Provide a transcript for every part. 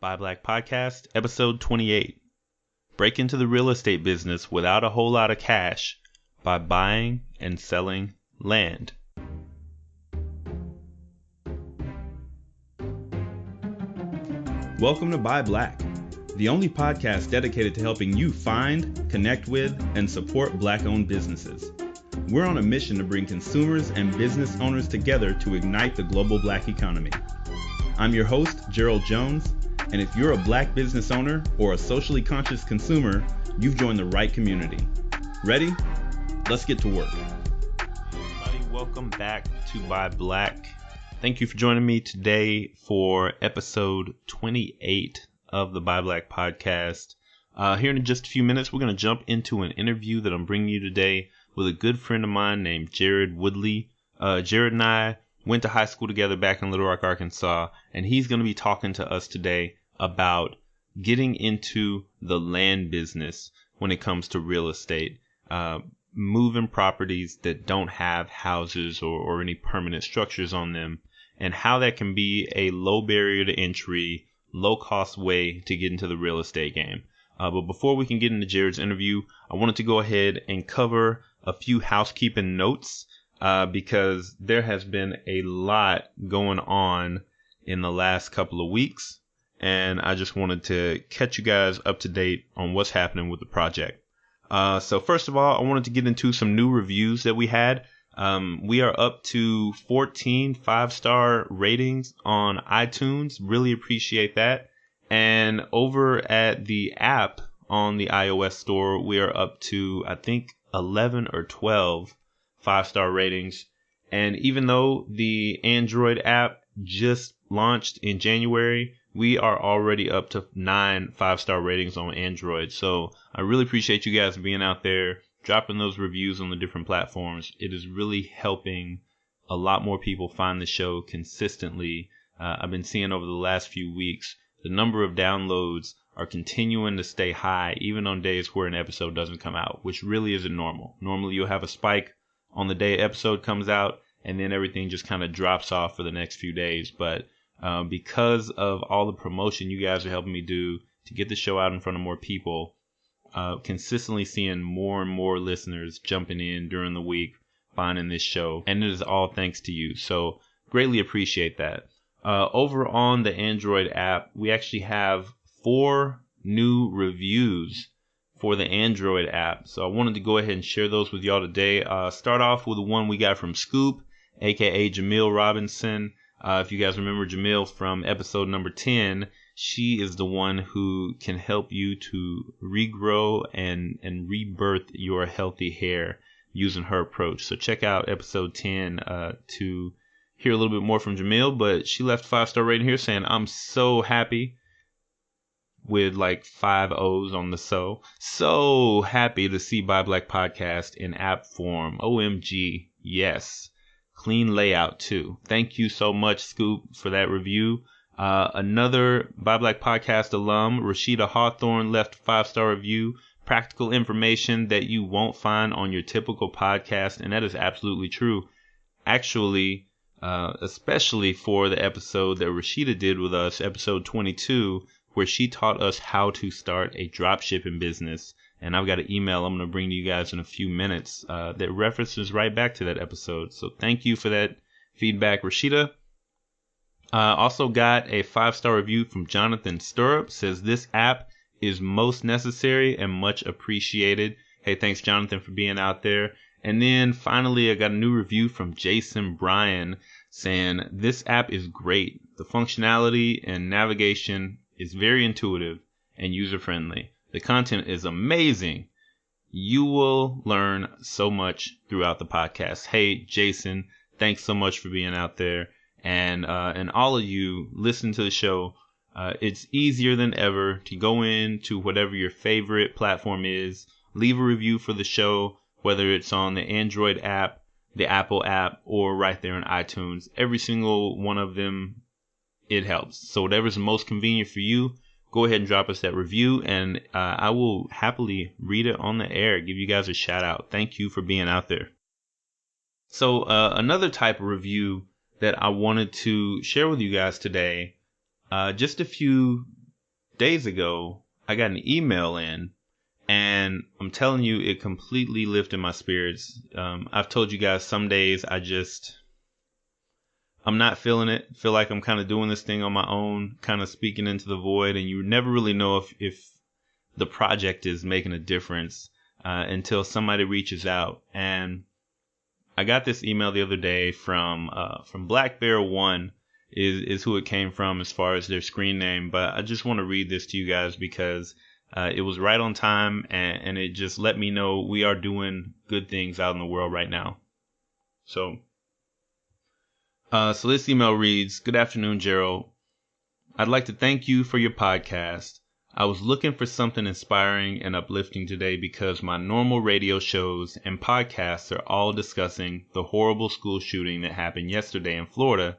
Buy Black Podcast, episode 28. Break into the real estate business without a whole lot of cash by buying and selling land. Welcome to Buy Black, the only podcast dedicated to helping you find, connect with, and support Black-owned businesses. We're on a mission to bring consumers and business owners together to ignite the global Black economy. I'm your host, Jarrod Jones, and if you're a Black business owner or a socially conscious consumer, you've joined the right community. Ready? Let's get to work. Everybody, welcome back to Buy Black. Thank you for joining me today for episode 28 of the Buy Black Podcast. Here in just a few minutes, we're going to jump into an interview that I'm bringing you today with a good friend of mine named Jared Woodley. Jared and I went to high school together back in Little Rock, Arkansas, and he's going to be talking to us today about getting into the land business when it comes to real estate, moving properties that don't have houses or any permanent structures on them, and how that can be a low barrier to entry, low cost way to get into the real estate game. But before we can get into Jared's interview, I wanted to go ahead and cover a few housekeeping notes because there has been a lot going on in the last couple of weeks, and I just wanted to catch you guys up to date on what's happening with the project. So first of all, I wanted to get into some new reviews that we had. We are up to 14 5-star ratings on iTunes. Really appreciate that. And over at the app on the iOS store, we are up to, I think, 11 or 12 5-star ratings. And even though the Android app just launched in January, we are already up to 9 5-star ratings on Android. So I really appreciate you guys being out there, dropping those reviews on the different platforms. It is really helping a lot more people find the show consistently. I've been seeing over the last few weeks, the number of downloads are continuing to stay high, even on days where an episode doesn't come out, which really isn't normal. Normally you'll have a spike on the day an episode comes out, and then everything just kind of drops off for the next few days. But because of all the promotion you guys are helping me do to get the show out in front of more people, consistently seeing more and more listeners jumping in during the week, finding this show, and it is all thanks to you. So greatly appreciate that. Over on the Android app, we actually have 4 new reviews for the Android app. So I wanted to go ahead and share those with y'all today. Start off with the one we got from Scoop, aka Jamil Robinson. If you guys remember Jamil from episode number 10, she is the one who can help you to regrow and rebirth your healthy hair using her approach. So check out episode 10 to hear a little bit more from Jamil. But she left a 5-star rating here saying, "I'm so happy," with like 5 O's on the so happy to see Buy Black Podcast in app form. OMG, yes. Clean layout too. Thank you so much, Scoop, for that review. Another Buy Black Podcast alum, Rashida Hawthorne, left a 5-star review. Practical information that you won't find on your typical podcast, and that is absolutely true. Actually, especially for the episode that Rashida did with us, episode 22, where she taught us how to start a dropshipping business. And I've got an email I'm going to bring to you guys in a few minutes that references right back to that episode. So thank you for that feedback, Rashida. Also got a 5-star review from Jonathan Stirrup. Says this app is most necessary and much appreciated. Hey, thanks, Jonathan, for being out there. And then finally, I got a new review from Jason Bryan saying this app is great. The functionality and navigation is very intuitive and user-friendly. The content is amazing. You will learn so much throughout the podcast. Hey, Jason, thanks so much for being out there. And all of you listen to the show. It's easier than ever to go into whatever your favorite platform is, leave a review for the show, whether it's on the Android app, the Apple app, or right there in iTunes. Every single one of them, it helps. So whatever's most convenient for you, go ahead and drop us that review, and I will happily read it on the air, give you guys a shout out. Thank you for being out there. So another type of review that I wanted to share with you guys today, just a few days ago, I got an email in, and I'm telling you, it completely lifted my spirits. I've told you guys some days I'm not feeling it. Feel like I'm kind of doing this thing on my own, kind of speaking into the void, and you never really know if the project is making a difference until somebody reaches out. And I got this email the other day from Black Bear One is who it came from as far as their screen name. But I just want to read this to you guys because it was right on time, and it just let me know we are doing good things out in the world right now. So this email reads, "Good afternoon, Jarrod. I'd like to thank you for your podcast. I was looking for something inspiring and uplifting today because my normal radio shows and podcasts are all discussing the horrible school shooting that happened yesterday in Florida,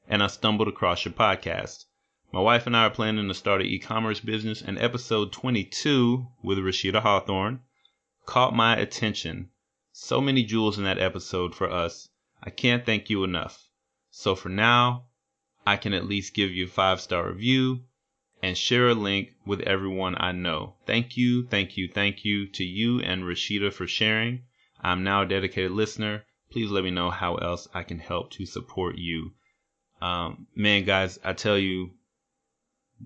and I stumbled across your podcast. My wife and I are planning to start an e-commerce business, and episode 22 with Rashida Hawthorne caught my attention. So many jewels in that episode for us. I can't thank you enough. So for now, I can at least give you a 5-star review and share a link with everyone I know. Thank you, thank you, thank you to you and Rashida for sharing. I'm now a dedicated listener. Please let me know how else I can help to support you." Man, guys, I tell you,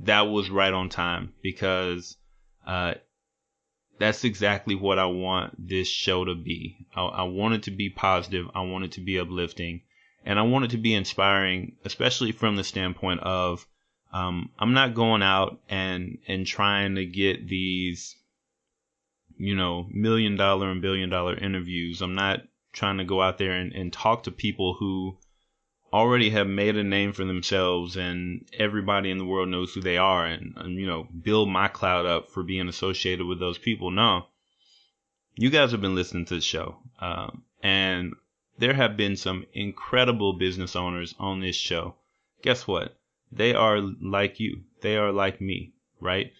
that was right on time because that's exactly what I want this show to be. I want it to be positive. I want it to be uplifting. And I want it to be inspiring, especially from the standpoint of I'm not going out and trying to get these, $1 million and $1 billion interviews. I'm not trying to go out there and talk to people who already have made a name for themselves and everybody in the world knows who they are and build my clout up for being associated with those people. No, you guys have been listening to the show. And there have been some incredible business owners on this show. Guess what? They are like you. They are like me, right?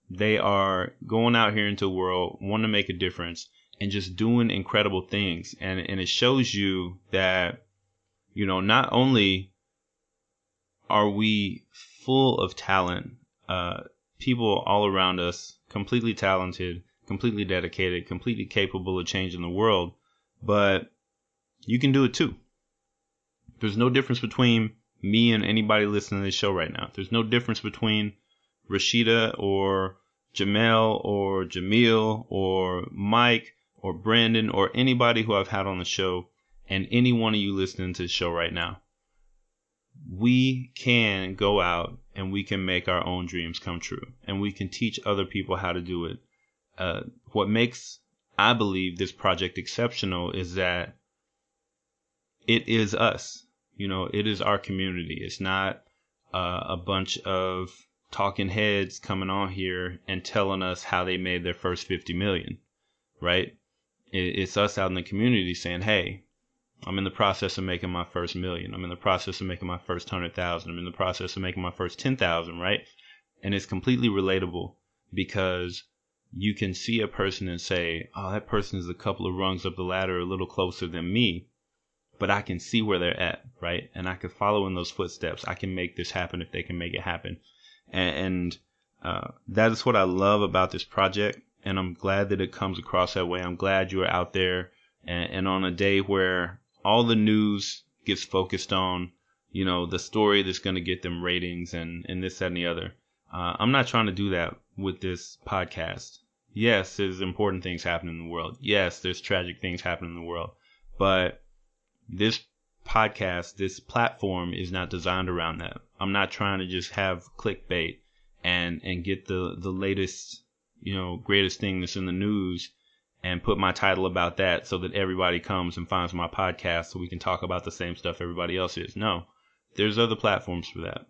They are going out here into the world, wanting to make a difference, and just doing incredible things. And it shows you that, not only are we full of talent, people all around us, completely talented, completely dedicated, completely capable of changing the world, but you can do it too. There's no difference between me and anybody listening to this show right now. There's no difference between Rashida or Jamel or Jamil or Mike or Brandon or anybody who I've had on the show and any one of you listening to the show right now. We can go out and we can make our own dreams come true, and we can teach other people how to do it. What makes, I believe, this project exceptional is that it is us. It is our community. It's not a bunch of talking heads coming on here and telling us how they made their first 50 million, right? It's us out in the community saying, hey, I'm in the process of making my first million. I'm in the process of making my first 100,000. I'm in the process of making my first 10,000, right? And it's completely relatable because you can see a person and say, oh, that person is a couple of rungs up the ladder, a little closer than me. But I can see where they're at, right? And I can follow in those footsteps. I can make this happen if they can make it happen. And that is what I love about this project. And I'm glad that it comes across that way. I'm glad you are out there and on a day where all the news gets focused on, the story that's going to get them ratings and this, that, and the other. I'm not trying to do that with this podcast. Yes, there's important things happening in the world. Yes, there's tragic things happening in the world. But this podcast, this platform is not designed around that. I'm not trying to just have clickbait and get the latest, greatest thing that's in the news and put my title about that so that everybody comes and finds my podcast so we can talk about the same stuff everybody else is. No, there's other platforms for that.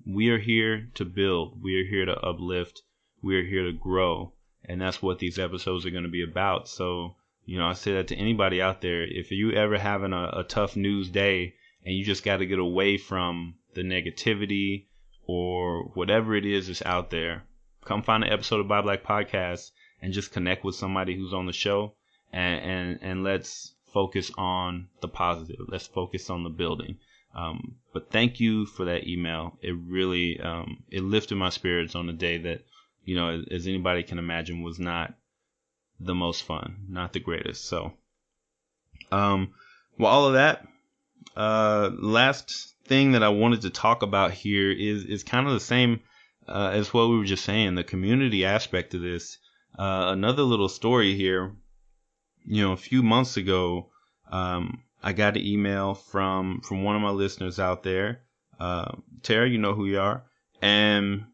We are here to build. We are here to uplift. We are here to grow. And that's what these episodes are going to be about. So, I say that to anybody out there. If you ever having a tough news day and you just got to get away from the negativity or whatever it is that's out there, come find an episode of Buy Black Podcast and just connect with somebody who's on the show and let's focus on the positive. Let's focus on the building. But thank you for that email. It really, it lifted my spirits on a day that, as anybody can imagine, was not the most fun, not the greatest. So, well, all of that, last thing that I wanted to talk about here is kind of the same as what we were just saying, the community aspect of this. Another little story here. A few months ago, I got an email from one of my listeners out there. Tara, you know who you are. And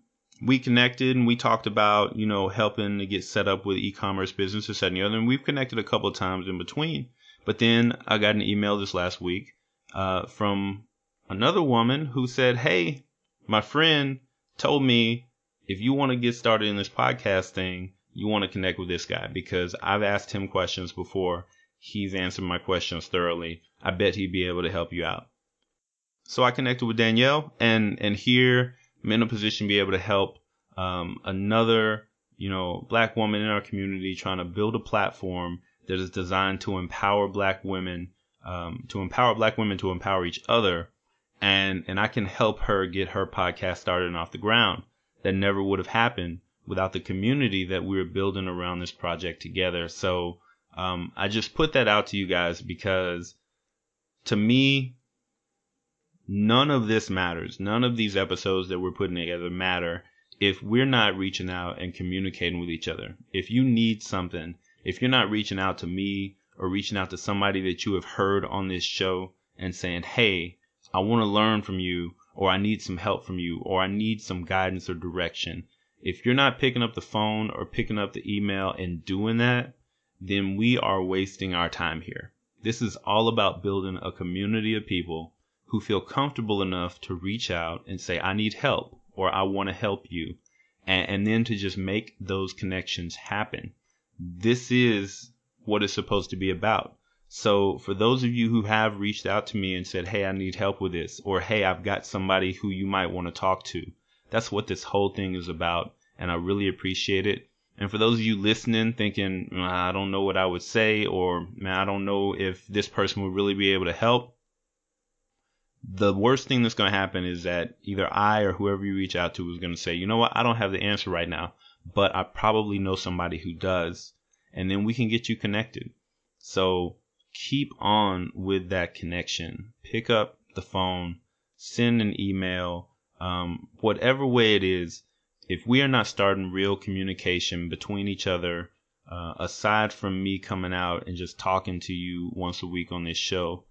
we connected and we talked about, helping to get set up with e-commerce business, this, that, and the other. And we've connected a couple of times in between. But then I got an email this last week from another woman who said, hey, my friend told me if you want to get started in this podcast thing, you want to connect with this guy because I've asked him questions before. He's answered my questions thoroughly. I bet he'd be able to help you out. So I connected with Danielle and here I'm in a position to be able to help another, Black woman in our community trying to build a platform that is designed to empower Black women, to empower each other. And I can help her get her podcast started and off the ground. That never would have happened without the community that we're building around this project together. So I just put that out to you guys because to me, none of this matters. None of these episodes that we're putting together matter if we're not reaching out and communicating with each other. If you need something, if you're not reaching out to me or reaching out to somebody that you have heard on this show and saying, hey, I want to learn from you, or I need some help from you, or I need some guidance or direction. If you're not picking up the phone or picking up the email and doing that, then we are wasting our time here. This is all about building a community of people who feel comfortable enough to reach out and say, I need help, or I want to help you, and then to just make those connections happen. This is what it's supposed to be about. So for those of you who have reached out to me and said, hey, I need help with this, or hey, I've got somebody who you might want to talk to, that's what this whole thing is about, and I really appreciate it. And for those of you listening thinking, I don't know what I would say, or man, I don't know if this person would really be able to help, the worst thing that's going to happen is that either I or whoever you reach out to is going to say, you know what, I don't have the answer right now, but I probably know somebody who does, and then we can get you connected. So keep on with that connection. Pick up the phone, send an email, whatever way it is. If we are not starting real communication between each other, aside from me coming out and just talking to you once a week on this show,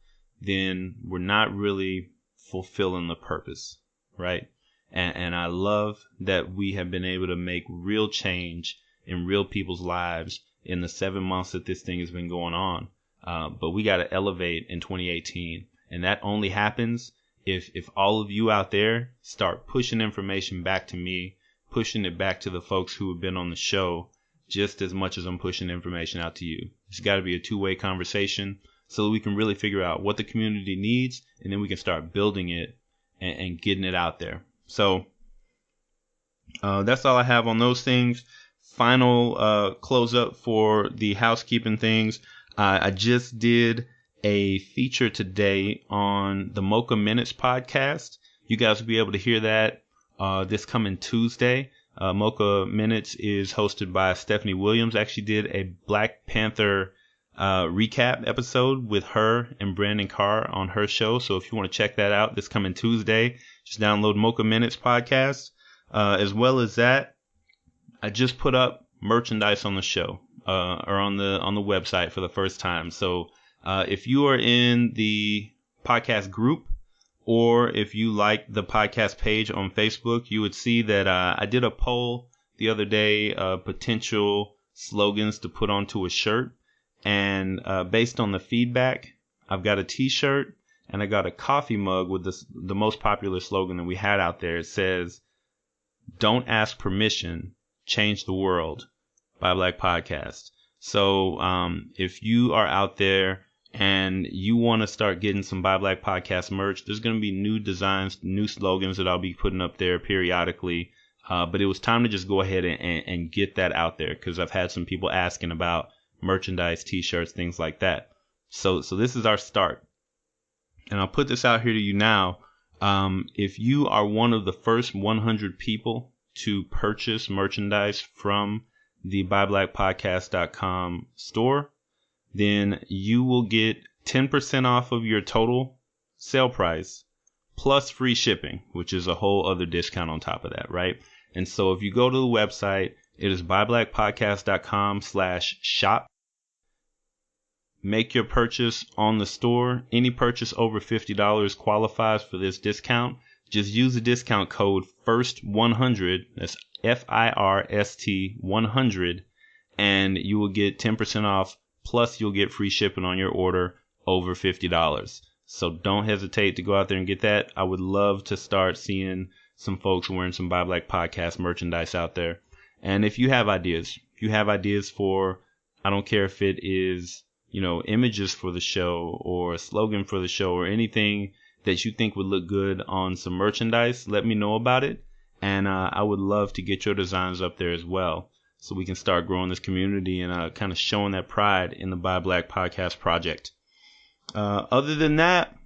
then we're not really fulfilling the purpose, right? And I love that we have been able to make real change in real people's lives in the 7 months that this thing has been going on. But we got to elevate in 2018. And that only happens if all of you out there start pushing information back to me, pushing it back to the folks who have been on the show just as much as I'm pushing information out to you. It's got to be a two-way conversation so that we can really figure out what the community needs, and then we can start building it and getting it out there. So that's all I have on those things. Final close up for the housekeeping things. I just did a feature today on the Mocha Minutes podcast. You guys will be able to hear that this coming Tuesday. Mocha Minutes is hosted by Stephanie Williams. Actually did a Black Panther recap episode with her and Brandon Carr on her show. So if you want to check that out this coming Tuesday, just download Mocha Minutes podcast. As well as that, I just put up merchandise on the show or on the website for the first time. So if you are in the podcast group, or if you like the podcast page on Facebook, you would see that I did a poll the other day, potential slogans to put onto a shirt. And based on the feedback, I've got a t-shirt and I got a coffee mug with the most popular slogan that we had out there. It says, "Don't ask permission, change the world" by Black Podcast. So if you are out there and you want to start getting some Buy Black Podcast merch, there's going to be new designs, new slogans that I'll be putting up there periodically. But it was time to just go ahead and get that out there because I've had some people asking about merchandise, t-shirts, things like that. So this is our start. and I'll put this out here to you now. If you are one of the first 100 people to purchase merchandise from the buyblackpodcast.com store, then you will get 10% off of your total sale price plus free shipping, which is a whole other discount on top of that, right? And so if you go to the website, it is buyblackpodcast.com/shop. Make your purchase on the store. Any purchase over $50 qualifies for this discount. Just use the discount code FIRST100, that's FIRST 100, and you will get 10% off, plus you'll get free shipping on your order over $50. So don't hesitate to go out there and get that. I would love to start seeing some folks wearing some Buy Black Podcast merchandise out there. And if you have ideas, for, I don't care if it is, images for the show or a slogan for the show or anything that you think would look good on some merchandise, let me know about it. And I would love to get your designs up there as well, so we can start growing this community and kind of showing that pride in the Buy Black Podcast project. Other than that,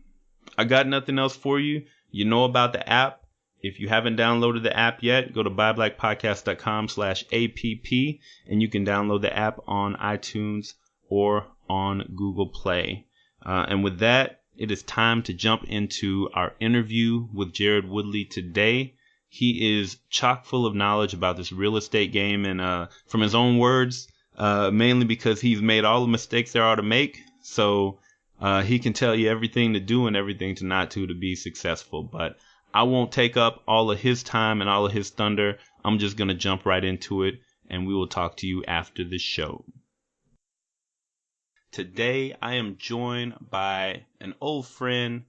I got nothing else for you. You know about the app. If you haven't downloaded the app yet, go to buyblackpodcast.com/app, and you can download the app on iTunes or on Google Play. And with that, it is time to jump into our interview with Jared Woodley today. He is chock full of knowledge about this real estate game, and from his own words, mainly because he's made all the mistakes there are to make. So he can tell you everything to do and everything to not to be successful. But I won't take up all of his time and all of his thunder. I'm just going to jump right into it, and we will talk to you after the show. Today, I am joined by an old friend,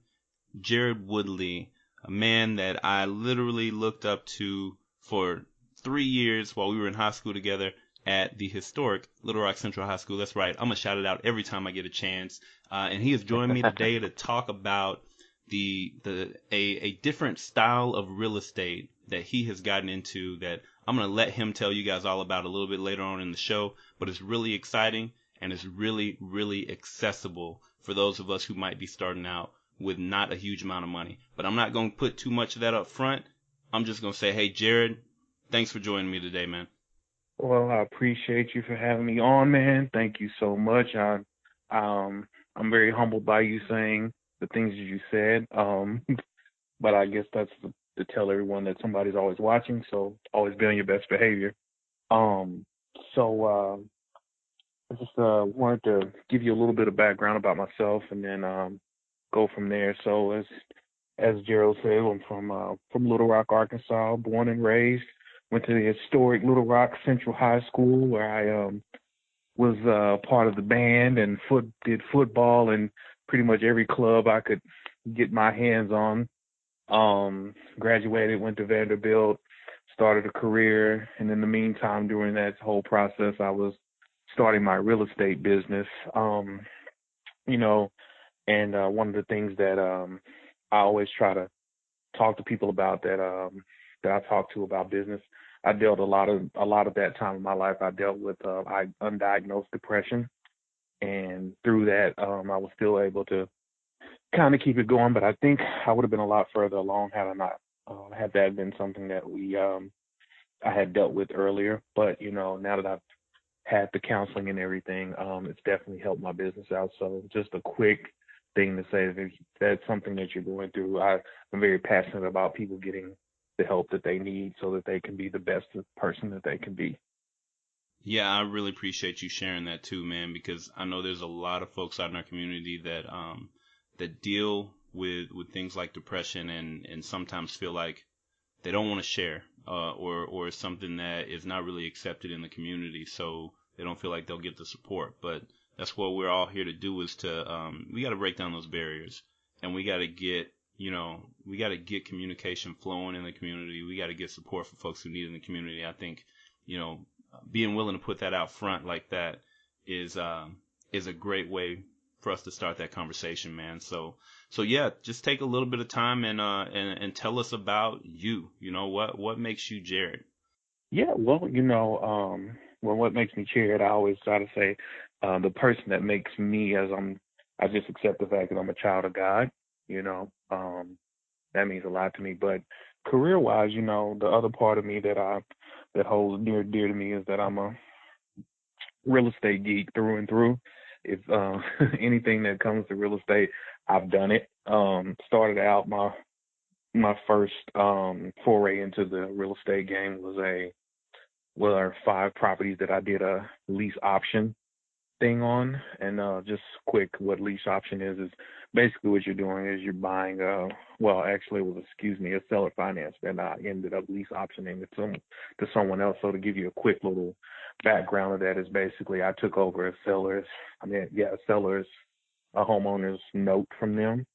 Jared Woodley, a man that I literally looked up to for 3 years while we were in high school together at the historic Little Rock Central High School. That's right. I'm going to shout it out every time I get a chance. And he has joined me today to talk about a different style of real estate that he has gotten into that I'm going to let him tell you guys all about a little bit later on in the show. But it's really exciting. And it's really, really accessible for those of us who might be starting out with not a huge amount of money. But I'm not going to put too much of that up front. I'm just going to say, hey, Jared, thanks for joining me today, man. Well, I appreciate you for having me on, man. Thank you so much. I'm very humbled by you saying the things that you said. But I guess that's to tell everyone that somebody's always watching, so always be on your best behavior. I just wanted to give you a little bit of background about myself, and then go from there. So as Gerald said, I'm from Little Rock, Arkansas, born and raised. Went to the historic Little Rock Central High School, where I was part of the band and did football and pretty much every club I could get my hands on. Graduated, went to Vanderbilt, started a career, and in the meantime, during that whole process, I was starting my real estate business. And one of the things that I always try to talk to people about that I talk to about business, I dealt a lot of that time in my life. I dealt with undiagnosed depression, and through that, I was still able to kind of keep it going. But I think I would have been a lot further along had I not had that been something that I had dealt with earlier. But now that I've had the counseling and everything, it's definitely helped my business out. So just a quick thing to say, if that's something that you're going through, I'm very passionate about people getting the help that they need so that they can be the best person that they can be. Yeah, I really appreciate you sharing that too, man, because I know there's a lot of folks out in our community that that deal with things like depression and sometimes feel like they don't want to share, or something that is not really accepted in the community, so they don't feel like they'll get the support. But that's what we're all here to do, is to we got to break down those barriers, and we got to get communication flowing in the community. We got to get support for folks who need it in the community. I think being willing to put that out front like that is a great way for us to start that conversation, man. So yeah, just take a little bit of time and tell us about you. What makes you Jared? Yeah, well, what makes me Jared, I always try to say, the person that makes me, I just accept the fact that I'm a child of God. you know. That means a lot to me. But career-wise, you know, the other part of me that holds near and dear to me is that I'm a real estate geek through and through. If anything that comes to real estate, I've done it. Started out my first foray into the real estate game were 5 properties that I did a lease option thing on. And just quick, what lease option is basically what you're doing is you're buying actually it was a seller finance that I ended up lease optioning it to someone else. So to give you a quick little background of that is basically I took over a homeowner's note from them,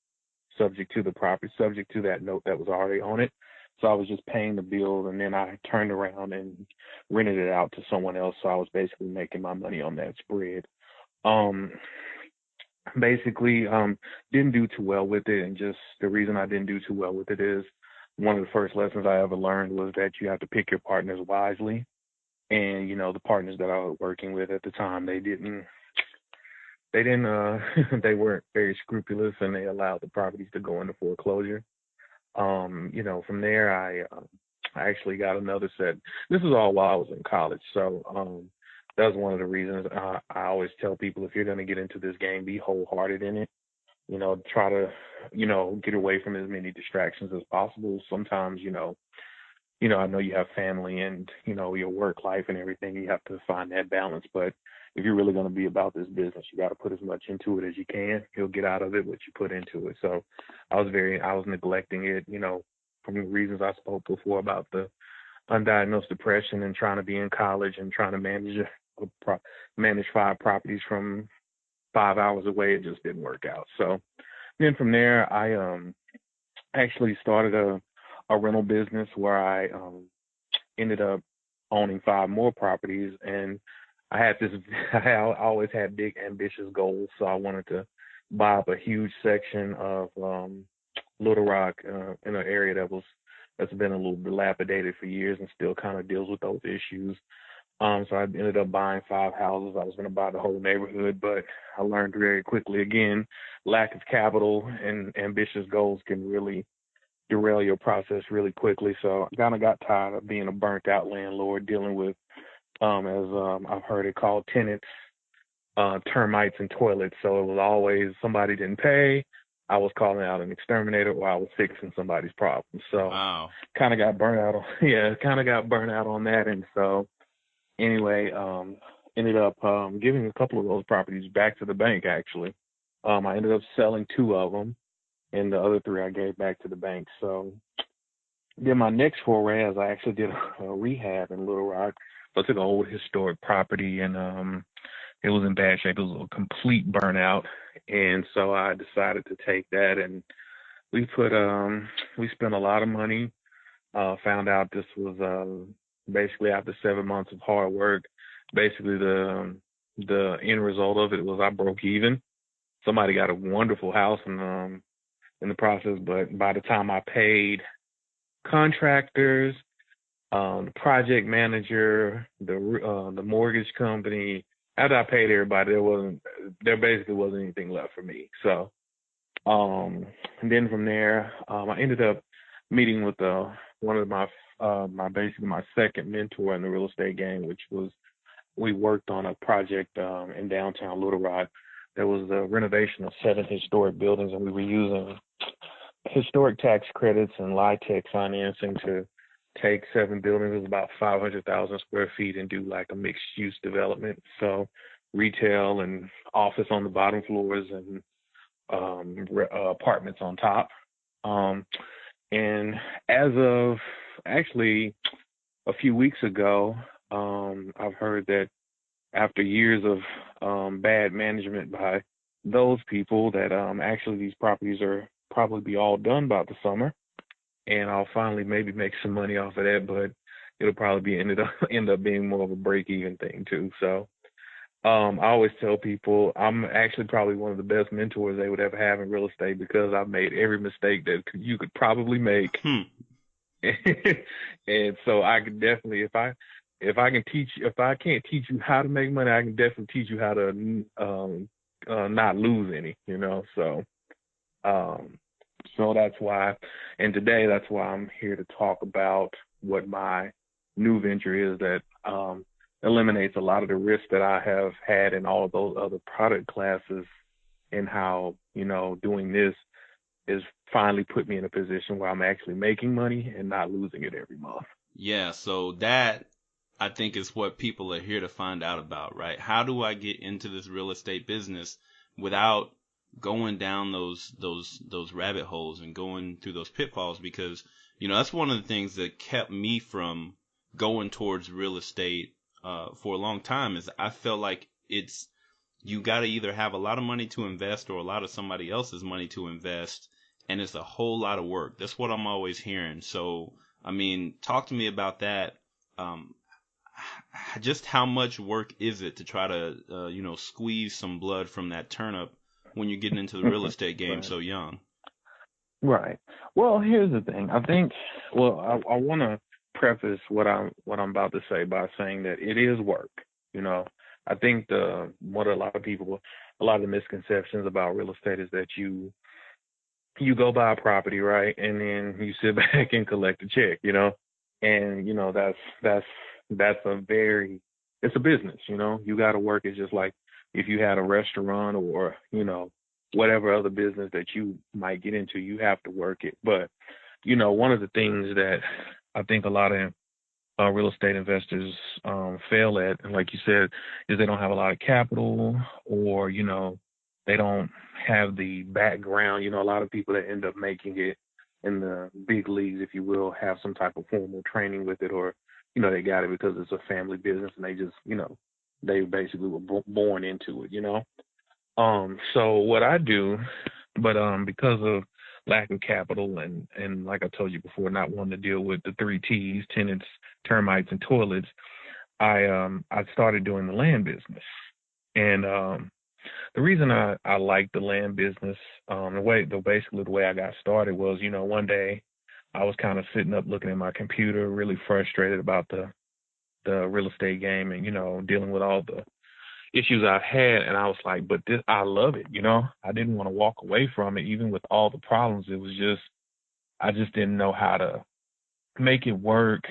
subject to that note that was already on it. So I was just paying the bill, and then I turned around and rented it out to someone else. So I was basically making my money on that spread. Didn't do too well with it. And just the reason I didn't do too well with it is one of the first lessons I ever learned was that you have to pick your partners wisely. And, you know, the partners that I was working with at the time, they weren't very scrupulous, and they allowed the properties to go into foreclosure. You know, from there, I actually got another set. This is all while I was in college. So that was one of the reasons I always tell people, if you're going to get into this game, be wholehearted in it. You know, try to, you know, get away from as many distractions as possible. Sometimes, you know, I know you have family and, you know, your work life and everything. You have to find that balance. But if you're really going to be about this business, you got to put as much into it as you can. You'll get out of it what you put into it. So I was neglecting it, you know, from the reasons I spoke before about the undiagnosed depression and trying to be in college and trying to manage 5 properties from 5 hours away. It just didn't work out. So then from there, I actually started a rental business where I ended up owning 5 more properties. And I always had big, ambitious goals. So I wanted to buy up a huge section of Little Rock in an area that's been a little dilapidated for years and still kind of deals with those issues. So I ended up buying 5 houses. I was going to buy the whole neighborhood, but I learned very quickly, again, lack of capital and ambitious goals can really derail your process really quickly. So I kind of got tired of being a burnt out landlord, dealing with, as I've heard it called, tenants, termites and toilets. So it was always somebody didn't pay, I was calling out an exterminator, or I was fixing somebody's problem. So kind of got burnt out on that. And so anyway, ended up giving a couple of those properties back to the bank, actually. I ended up selling 2 of them, and the other 3 I gave back to the bank. So then my next foray, as I actually did a rehab in Little Rock. So I took an old historic property, and it was in bad shape. It was a complete burnout. And so I decided to take that, and we spent a lot of money, found out this was basically after 7 months of hard work, basically the end result of it was I broke even. Somebody got a wonderful house in the process, but by the time I paid contractors, the project manager, the mortgage company, after I paid everybody, there basically wasn't anything left for me. So, and then from there, I ended up meeting with one of my second mentor in the real estate game, which was, we worked on a project in downtown Little Rock. There was a renovation of 7 historic buildings, and we were using historic tax credits and LIHTC financing to take 7 buildings. It was about 500,000 square feet and do like a mixed use development. So retail and office on the bottom floors and apartments on top. And as of actually a few weeks ago, I've heard that after years of bad management by those people, that actually these properties are probably be all done by the summer, and I'll finally maybe make some money off of that, but it'll probably end up being more of a break-even thing too. So I always tell people I'm actually probably one of the best mentors they would ever have in real estate, because I've made every mistake that you could probably make. And so I could definitely, if I can't teach you how to make money, I can definitely teach you how to not lose any, you know. So So that's why, and today that's why I'm here to talk about what my new venture is that eliminates a lot of the risks that I have had in all of those other product classes, and how, doing this is finally put me in a position where I'm actually making money and not losing it every month. Yeah, so that I think is what people are here to find out about, right? How do I get into this real estate business without going down those rabbit holes and going through those pitfalls? Because, that's one of the things that kept me from going towards real estate for a long time, is I felt like you got to either have a lot of money to invest or a lot of somebody else's money to invest, and it's a whole lot of work. That's what I'm always hearing. So, I mean, talk to me about that. Just how much work is it to try to, squeeze some blood from that turnip when you're getting into the real estate game Right. so young? Right. Well, here's the thing. I think, I want to preface what I'm about to say by saying that it is work. I think what a lot of the misconceptions about real estate is that you go buy a property, right, and then you sit back and collect a check, and that's it's a business, you got to work. It's just like if you had a restaurant or whatever other business that you might get into, you have to work it. But one of the things that I think a lot of real estate investors fail at, and like you said, is they don't have a lot of capital, or they don't have the background. A lot of people that end up making it in the big leagues, if you will, have some type of formal training with it, or they got it because it's a family business and they just they basically were born into it. So what I do, but because of lack of capital and like I told you before, not wanting to deal with the 3 T's, tenants, termites, and toilets, I started doing the land business. And the reason I like the land business, basically the way I got started was, one day I was kind of sitting up looking at my computer, really frustrated about the real estate game and, dealing with all the issues I've had. And I was like, but I love it. I didn't want to walk away from it, even with all the problems. It was just, I just didn't know how to make it work.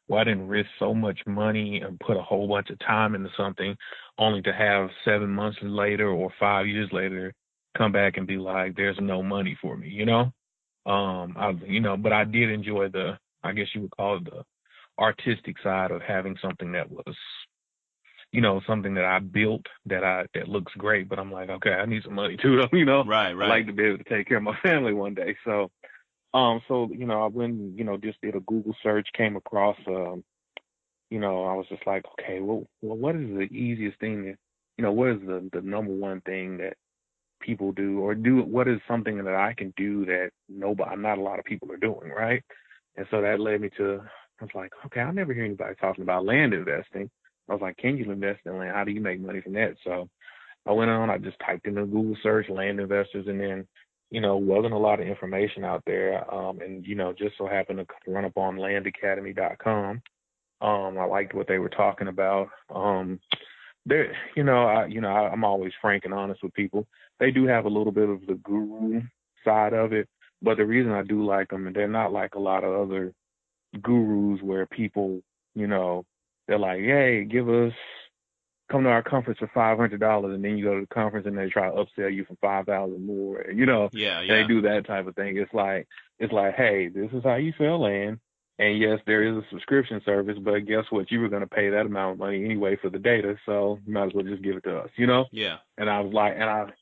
Well, I didn't risk so much money and put a whole bunch of time into something only to have 7 months later or 5 years later come back and be like, there's no money for me, but I did enjoy I guess you would call it the artistic side of having something that was, something that I built that looks great, but I'm like, okay, I need some money too, Right. I like to be able to take care of my family one day. So, I went, just did a Google search, came across, I was just like, okay, well, what is the easiest thing that, what is the number one thing that people do, or what is something that I can do that not a lot of people are doing, right? And so that led me to, I was like, okay, I never hear anybody talking about land investing. I was like, can you invest in land? How do you make money from that? So I went on, I just typed in the Google search, land investors, and then, wasn't a lot of information out there. And, just so happened to run up on landacademy.com. I liked what they were talking about. I'm always frank and honest with people. They do have a little bit of the guru side of it, but the reason I do like them, and they're not like a lot of other gurus where people, they're like, hey, come to our conference for $500, and then you go to the conference and they try to upsell you for $5,000 more. Yeah. They do that type of thing. It's like, hey, this is how you sell land. And yes, there is a subscription service, but guess what? You were going to pay that amount of money anyway for the data, so you might as well just give it to us, Yeah. And I was like,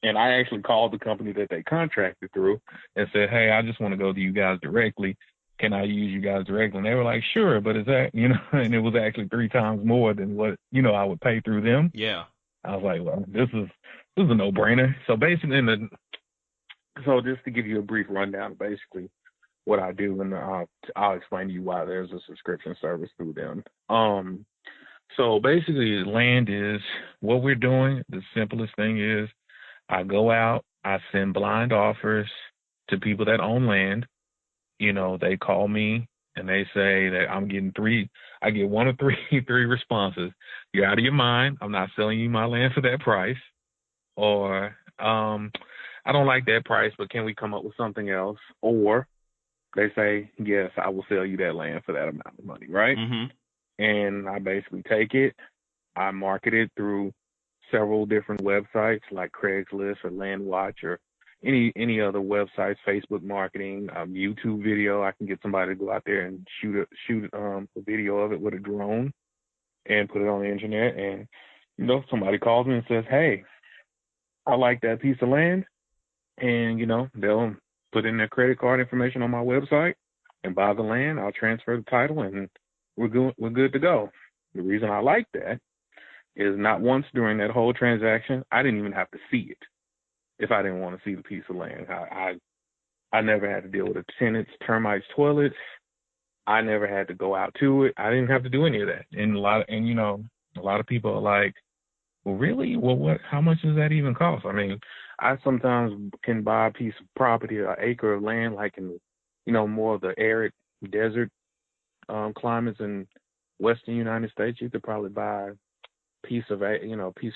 and I actually called the company that they contracted through and said, hey, I just want to go to you guys directly. Can I use you guys directly? And they were like, sure, but is that, and it was actually 3 times more than what, I would pay through them. Yeah. I was like, well, this is a no-brainer. So basically, so just to give you a brief rundown, basically what I do, and I'll explain to you why there's a subscription service through them. So basically, land is what we're doing. The simplest thing is I go out, I send blind offers to people that own land. They call me and they say that I'm getting 3. I get 1 of 3 responses. You're out of your mind. I'm not selling you my land for that price. Or I don't like that price, but can we come up with something else? Or they say, yes, I will sell you that land for that amount of money, right? Mm-hmm. And I basically take it, I market it through several different websites like Craigslist or LandWatch or any other websites, Facebook marketing, YouTube video. I can get somebody to go out there and shoot a video of it with a drone and put it on the internet. And, you know, somebody calls me and says, hey, I like that piece of land. And, you know, they'll put in their credit card information on my website and buy the land. I'll transfer the title and we're good to go. The reason I like that is not once during that whole transaction, I didn't even have to see it if I didn't want to see the piece of land. I never had to deal with the tenants, termites, toilets. I never had to go out to it. I didn't have to do any of that. And a lot of people are like, well, really? Well, how much does that even cost? I mean, I sometimes can buy a piece of property, an acre of land, like in, you know, more of the arid desert climates in Western United States. You could probably buy piece of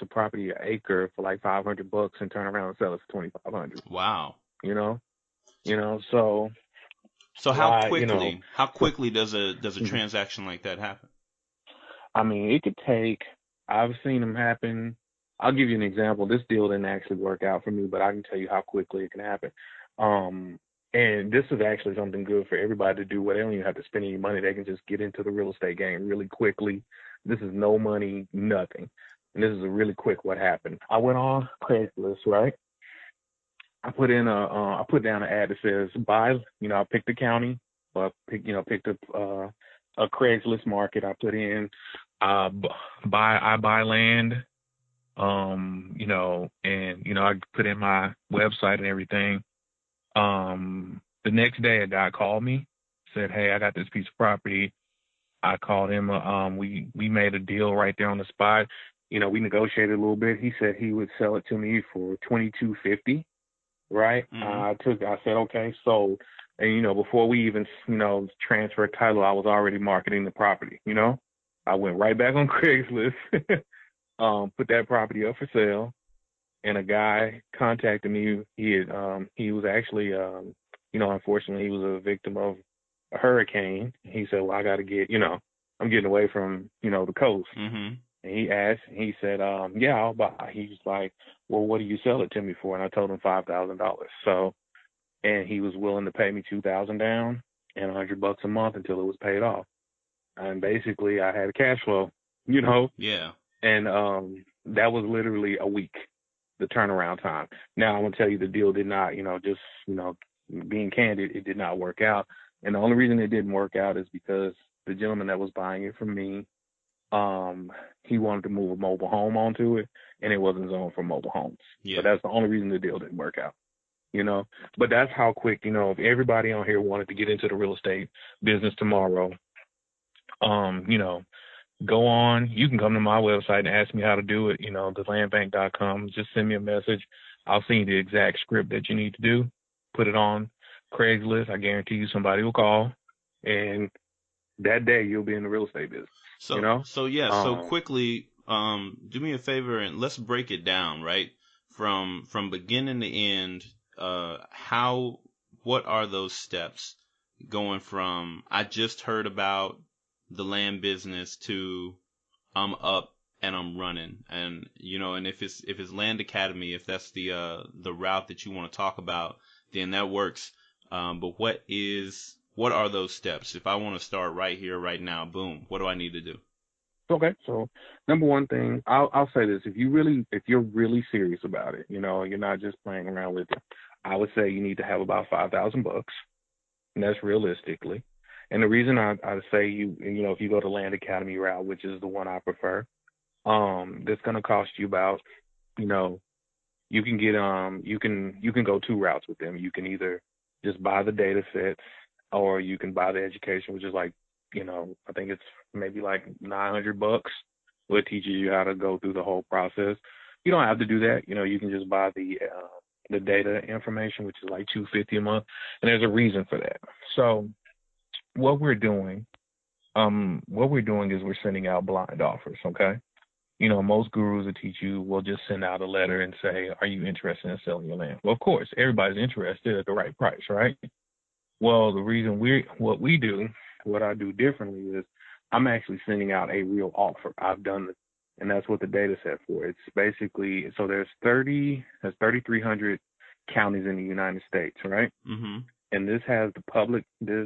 property, an acre for like $500 and turn around and sell it for $2,500. Wow. You know, so how quickly does a transaction like that happen? I mean, it could take, I've seen them happen. I'll give you an example. This deal didn't actually work out for me, but I can tell you how quickly it can happen. And this is actually something good for everybody to do where they don't even have to spend any money. They can just get into the real estate game really quickly. This is no money, nothing. And this is a really quick what happened. I went on Craigslist, right? I put down an ad that says buy, you know, I picked the county, or picked up a Craigslist market. I put in I buy land, you know, and, you know, I put in my website and everything. The next day a guy called me, said, hey, I got this piece of property. I called him. We made a deal right there on the spot. You know, we negotiated a little bit. He said he would sell it to me for $2,250. Right. Mm-hmm. I said, okay, sold. And, you know, before we even, you know, transferred title, I was already marketing the property. You know, I went right back on Craigslist, put that property up for sale. And a guy contacted me. He was actually, you know, unfortunately, he was a victim of a hurricane. He said, well, I got to get, you know, I'm getting away from, you know, the coast. Mm-hmm. And he asked, he said, yeah, I'll buy. He's like, well, what do you sell it to me for? And I told him $5,000. So, and he was willing to pay me $2,000 down and $100 a month until it was paid off. And basically I had a cash flow, you know? Yeah. And that was literally a week, the turnaround time. Now I'm going to tell you the deal did not, you know, just, you know, being candid, it did not work out. And the only reason it didn't work out is because the gentleman that was buying it from me, he wanted to move a mobile home onto it, and it wasn't zoned for mobile homes. Yeah. So that's the only reason the deal didn't work out, you know. But that's how quick, you know, if everybody on here wanted to get into the real estate business tomorrow, you know, go on. You can come to my website and ask me how to do it, you know, thelandbank.com. Just send me a message. I'll send you the exact script that you need to do. Put it on Craigslist. I guarantee you somebody will call, and that day you'll be in the real estate business. So, you know? So quickly, do me a favor and let's break it down, right? From beginning to end, what are those steps going from I just heard about the land business to I'm up and I'm running, and you know, and if it's Land Academy, if that's the route that you want to talk about, then that works. But what are those steps? If I want to start right here, right now, boom, what do I need to do? Okay, so number one thing, I'll say this: if you're really serious about it, you know, you're not just playing around with it, I would say you need to have about $5,000, and that's realistically. And the reason I say you know, if you go to Land Academy route, which is the one I prefer, that's going to cost you about, you know, you can get you can go two routes with them. You can either just buy the data sets, or you can buy the education, which is like, you know, I think it's maybe like $900, where it teaches you how to go through the whole process. You don't have to do that. You know, you can just buy the data information, which is like $250 a month, and there's a reason for that. So what we're doing is we're sending out blind offers. Okay, most gurus will teach you, will just send out a letter and say, are you interested in selling your land? Well, of course, everybody's interested at the right price, right? Well, the reason what I do differently is I'm actually sending out a real offer. I've done it, and that's what the data set for. It's basically, so there's 3,300 counties in the United States, right? Mm-hmm. And this has the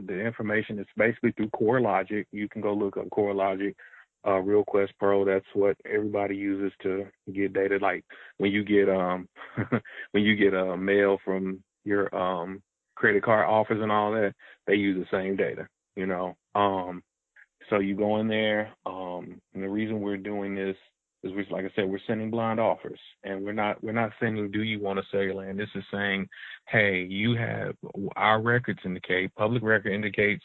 information is basically through CoreLogic. You can go look up CoreLogic, RealQuest Pro. That's what everybody uses to get data. Like when you get when you get a mail from your credit card offers and all that, they use the same data, So you go in there, and the reason we're doing this is, like I said, we're sending blind offers, and we're not sending, do you want to sell your land? This is saying, hey, our records indicate, public record indicates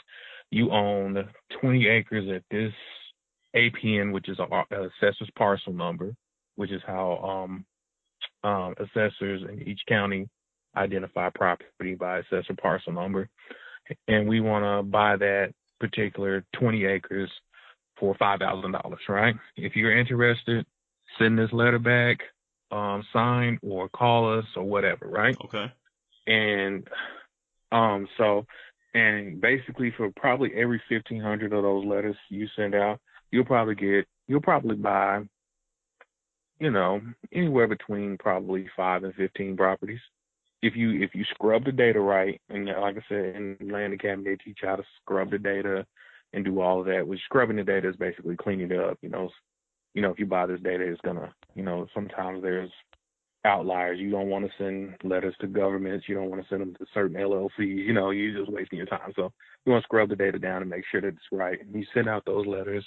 you own 20 acres at this APN, which is our assessor's parcel number, which is how assessors in each county identify property by assessor parcel number. And we want to buy that particular 20 acres for $5,000, right? If you're interested, send this letter back, sign, or call us or whatever, right? Okay. And and basically for probably every 1,500 of those letters you send out, you'll probably buy, anywhere between probably 5 and 15 properties. If you scrub the data right, and like I said, in Land Academy, they teach you how to scrub the data and do all of that. Which scrubbing the data is basically cleaning it up. If you buy this data, it's gonna, sometimes there's outliers. You don't want to send letters to governments. You don't want to send them to certain LLCs. You're just wasting your time. So you want to scrub the data down and make sure that it's right. And you send out those letters,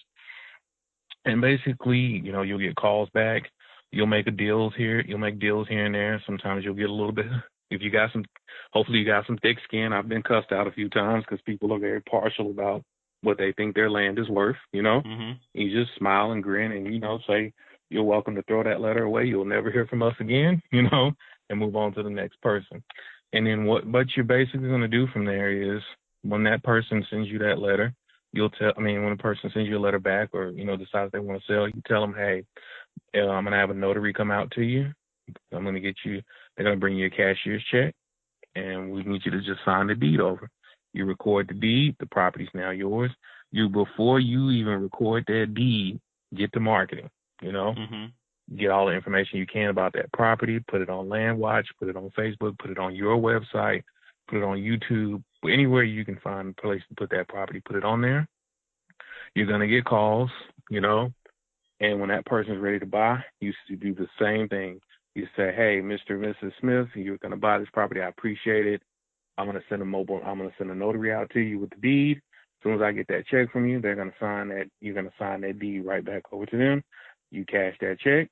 and basically, you'll get calls back. You'll make deals here and there. Sometimes you'll get a little bit. If you got hopefully you got some thick skin. I've been cussed out a few times because people are very partial about what they think their land is worth, Mm-hmm. You just smile and grin and, say, you're welcome to throw that letter away. You'll never hear from us again, and move on to the next person. And then what you're basically going to do from there is when that person sends you that letter, when a person sends you a letter back or, decides they want to sell, you tell them, hey, I'm going to have a notary come out to you. I'm going to they're going to bring you a cashier's check, and we need you to just sign the deed over. You record the deed, the property's now yours. Before you even record that deed, get to marketing, Mm-hmm. Get all the information you can about that property, put it on LandWatch, put it on Facebook, put it on your website, put it on YouTube, anywhere you can find a place to put that property, put it on there. You're going to get calls, and when that person's ready to buy, you do the same thing. You say, hey, Mr. and Mrs. Smith, you're going to buy this property. I appreciate it. I'm going to send a notary out to you with the deed. As soon as I get that check from you, they're going to sign that. You're going to sign that deed right back over to them. You cash that check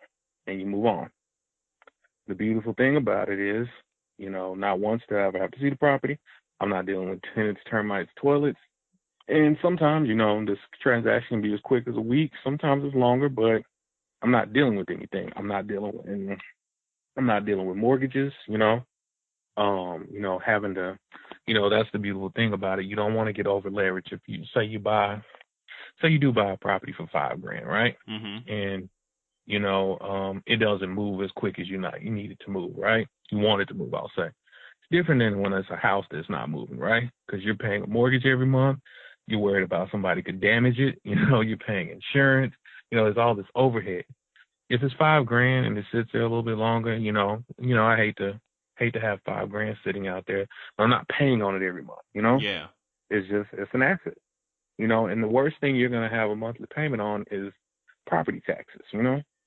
and you move on. The beautiful thing about it is, not once do I ever have to see the property. I'm not dealing with tenants, termites, toilets. And sometimes, this transaction can be as quick as a week. Sometimes it's longer, but I'm not dealing with anything. I'm not dealing with mortgages, having to, that's the beautiful thing about it. You don't want to get over leverage. If you say you do buy a property for $5,000, right? Mm-hmm. And, it doesn't move as quick as you need it to move, right? You want it to move, I'll say. It's different than when it's a house that's not moving, right? Because you're paying a mortgage every month. You're worried about somebody could damage it. You're paying insurance. There's all this overhead. If it's $5,000 and it sits there a little bit longer, I hate to have $5,000 sitting out there, but I'm not paying on it every month, Yeah. It's an asset, and the worst thing you're going to have a monthly payment on is property taxes,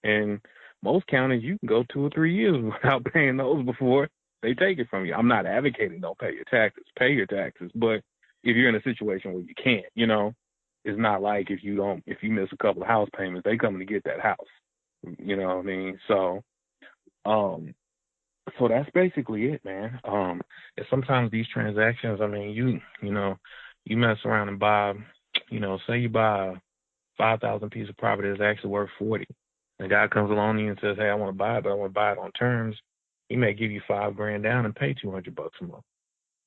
and most counties you can go 2 or 3 years without paying those before they take it from you. I'm not advocating don't pay your taxes, but if you're in a situation where you can't, it's not like if you miss a couple of house payments, they coming to get that house. You know what I mean? So that's basically it, man. And sometimes these transactions, you mess around and buy, say you buy a 5,000 piece of property that's actually worth 40. The guy comes along to you and says, hey, I want to buy it, but I want to buy it on terms. He may give you $5,000 down and pay $200 a month.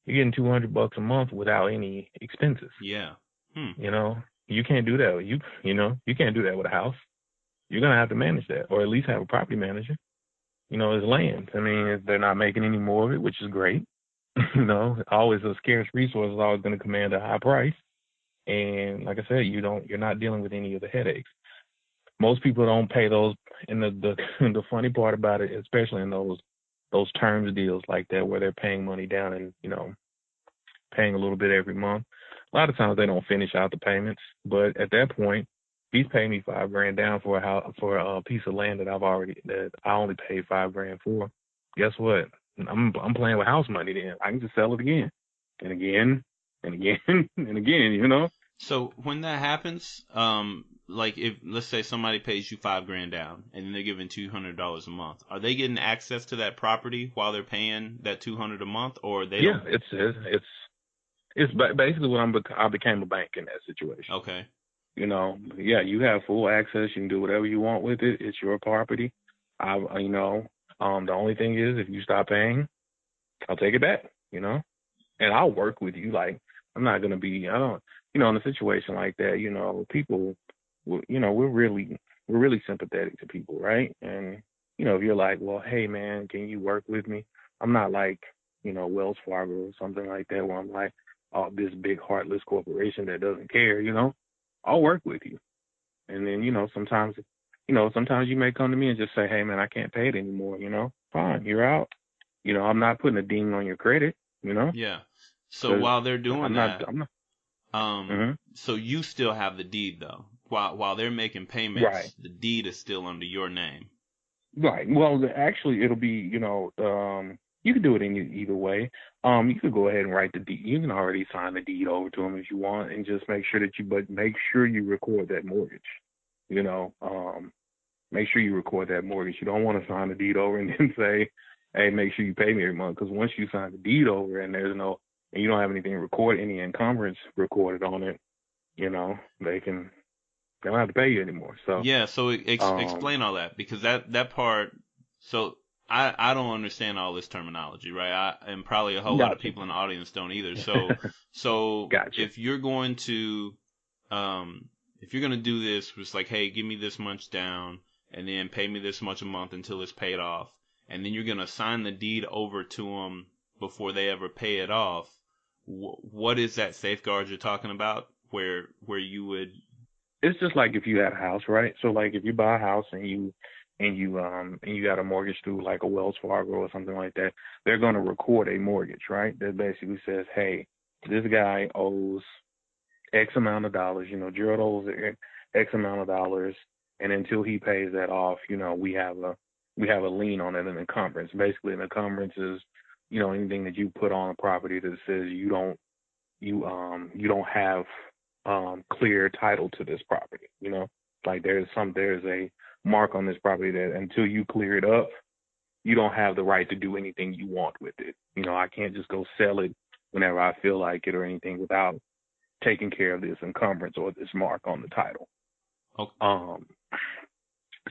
You're getting $200 a month without any expenses. Yeah. You can't do that. You can't do that with a house. you're going to have to manage that, or at least have a property manager. You know, it's land. I mean, they're not making any more of it, which is great. You know, always a scarce resource is always going to command a high price. And like I said, you're not dealing with any of the headaches. Most people don't pay those. And the funny part about it, especially in those terms deals like that, where they're paying money down and, you know, paying a little bit every month. A lot of times they don't finish out the payments, but at that point, he's paying me $5,000 down for a piece of land that I only paid $5,000 for. Guess what? I'm playing with house money then. I can just sell it again and again and again and again, you know? So when that happens, like if let's say somebody pays you $5,000 down and then they're giving $200 a month, are they getting access to that property while they're paying that $200 a month, or they don't? Yeah, it's basically what I became a bank in that situation. Okay. You know, yeah, you have full access. You can do whatever you want with it. It's your property. You know, the only thing is if you stop paying, I'll take it back, you know, and I'll work with you. Like, I'm not going to be, you know, in a situation like that, you know, people, you know, we're really sympathetic to people, right? And, you know, if you're like, well, hey, man, can you work with me? I'm not like, you know, Wells Fargo or something like that where I'm like, oh, this big heartless corporation that doesn't care, you know. I'll work with you. And then, you know, sometimes you may come to me and just say, hey, man, I can't pay it anymore, you know. Fine, you're out. You know, I'm not putting a ding on your credit, you know. Yeah. So while they're doing that, mm-hmm. So you still have the deed, though. While they're making payments, right. The deed is still under your name. Right. Well, actually, it'll be, you know, you can do it in either way. You could go ahead and write the deed. You can already sign the deed over to them if you want, and just make sure you record that mortgage. You know, make sure you record that mortgage. You don't want to sign the deed over and then say, hey, make sure you pay me every month. Because once you sign the deed over and you don't have anything recorded, any encumbrance recorded on it, you know, they don't have to pay you anymore. So yeah. So explain all that, because that part. So I don't understand all this terminology, right? And probably a whole lot of people in the audience don't either. So gotcha. if you're going to do this, it's like, hey, give me this much down and then pay me this much a month until it's paid off, and then you're gonna sign the deed over to them before they ever pay it off. What is that safeguard you're talking about? Where you would? It's just like if you had a house, right? So like if you buy a house and you got a mortgage through like a Wells Fargo or something like that, they're going to record a mortgage, right? That basically says, hey, this guy owes X amount of dollars, you know, Jarrod owes X amount of dollars, and until he pays that off, you know, we have a lien on it, an encumbrance. Basically, an encumbrance is, you know, anything that you put on a property that says you don't have clear title to this property, you know, like there's a mark on this property that until you clear it up, you don't have the right to do anything you want with it. You know, I can't just go sell it whenever I feel like it or anything without taking care of this encumbrance or this mark on the title. Okay.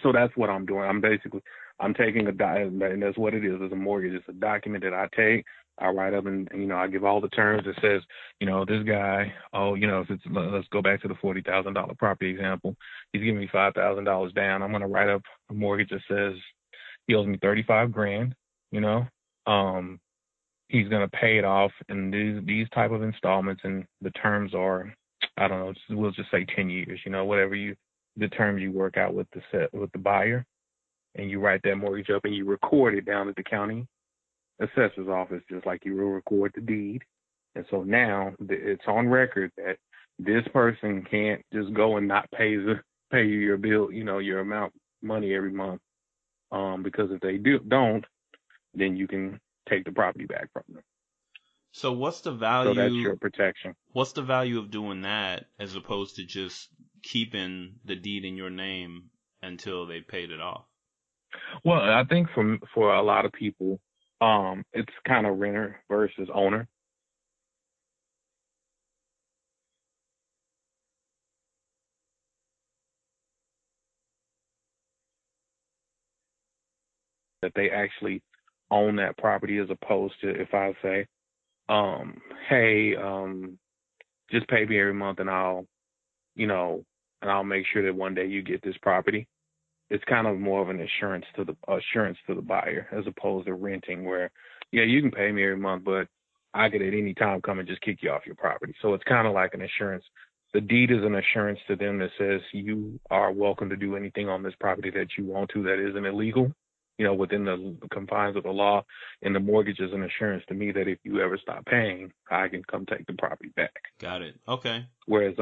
So that's what I'm doing. I'm taking and that's what it is. It's a mortgage. It's a document that I take. I write up and, you know, I give all the terms. It says, you know, this guy, you know, let's go back to the $40,000 property example. He's giving me $5,000 down. I'm going to write up a mortgage that says he owes me $35,000, you know. He's going to pay it off in these type of installments, and the terms are, I don't know, we'll just say 10 years, you know, whatever the terms you work out with the buyer, and you write that mortgage up and you record it down at the county assessor's office, just like you will record the deed. And so now it's on record that this person can't just go and not pay you your bill, you know, your amount of money every month, because if they don't, then you can take the property back from them. So what's the value? So that's your protection. What's the value of doing that as opposed to just keeping the deed in your name until they paid it off? Well, I think for a lot of people, it's kind of renter versus owner. That they actually own that property, as opposed to if I say, hey, just pay me every month and I'll make sure that one day you get this property. it's kind of more of an assurance to the buyer as opposed to renting where, yeah, you can pay me every month, but I could at any time come and just kick you off your property. So it's kind of like an assurance. The deed is an assurance to them that says you are welcome to do anything on this property that you want to that isn't illegal, within the confines of the law. And the mortgage is an assurance to me that if you ever stop paying, I can come take the property back. Got it. Okay. Whereas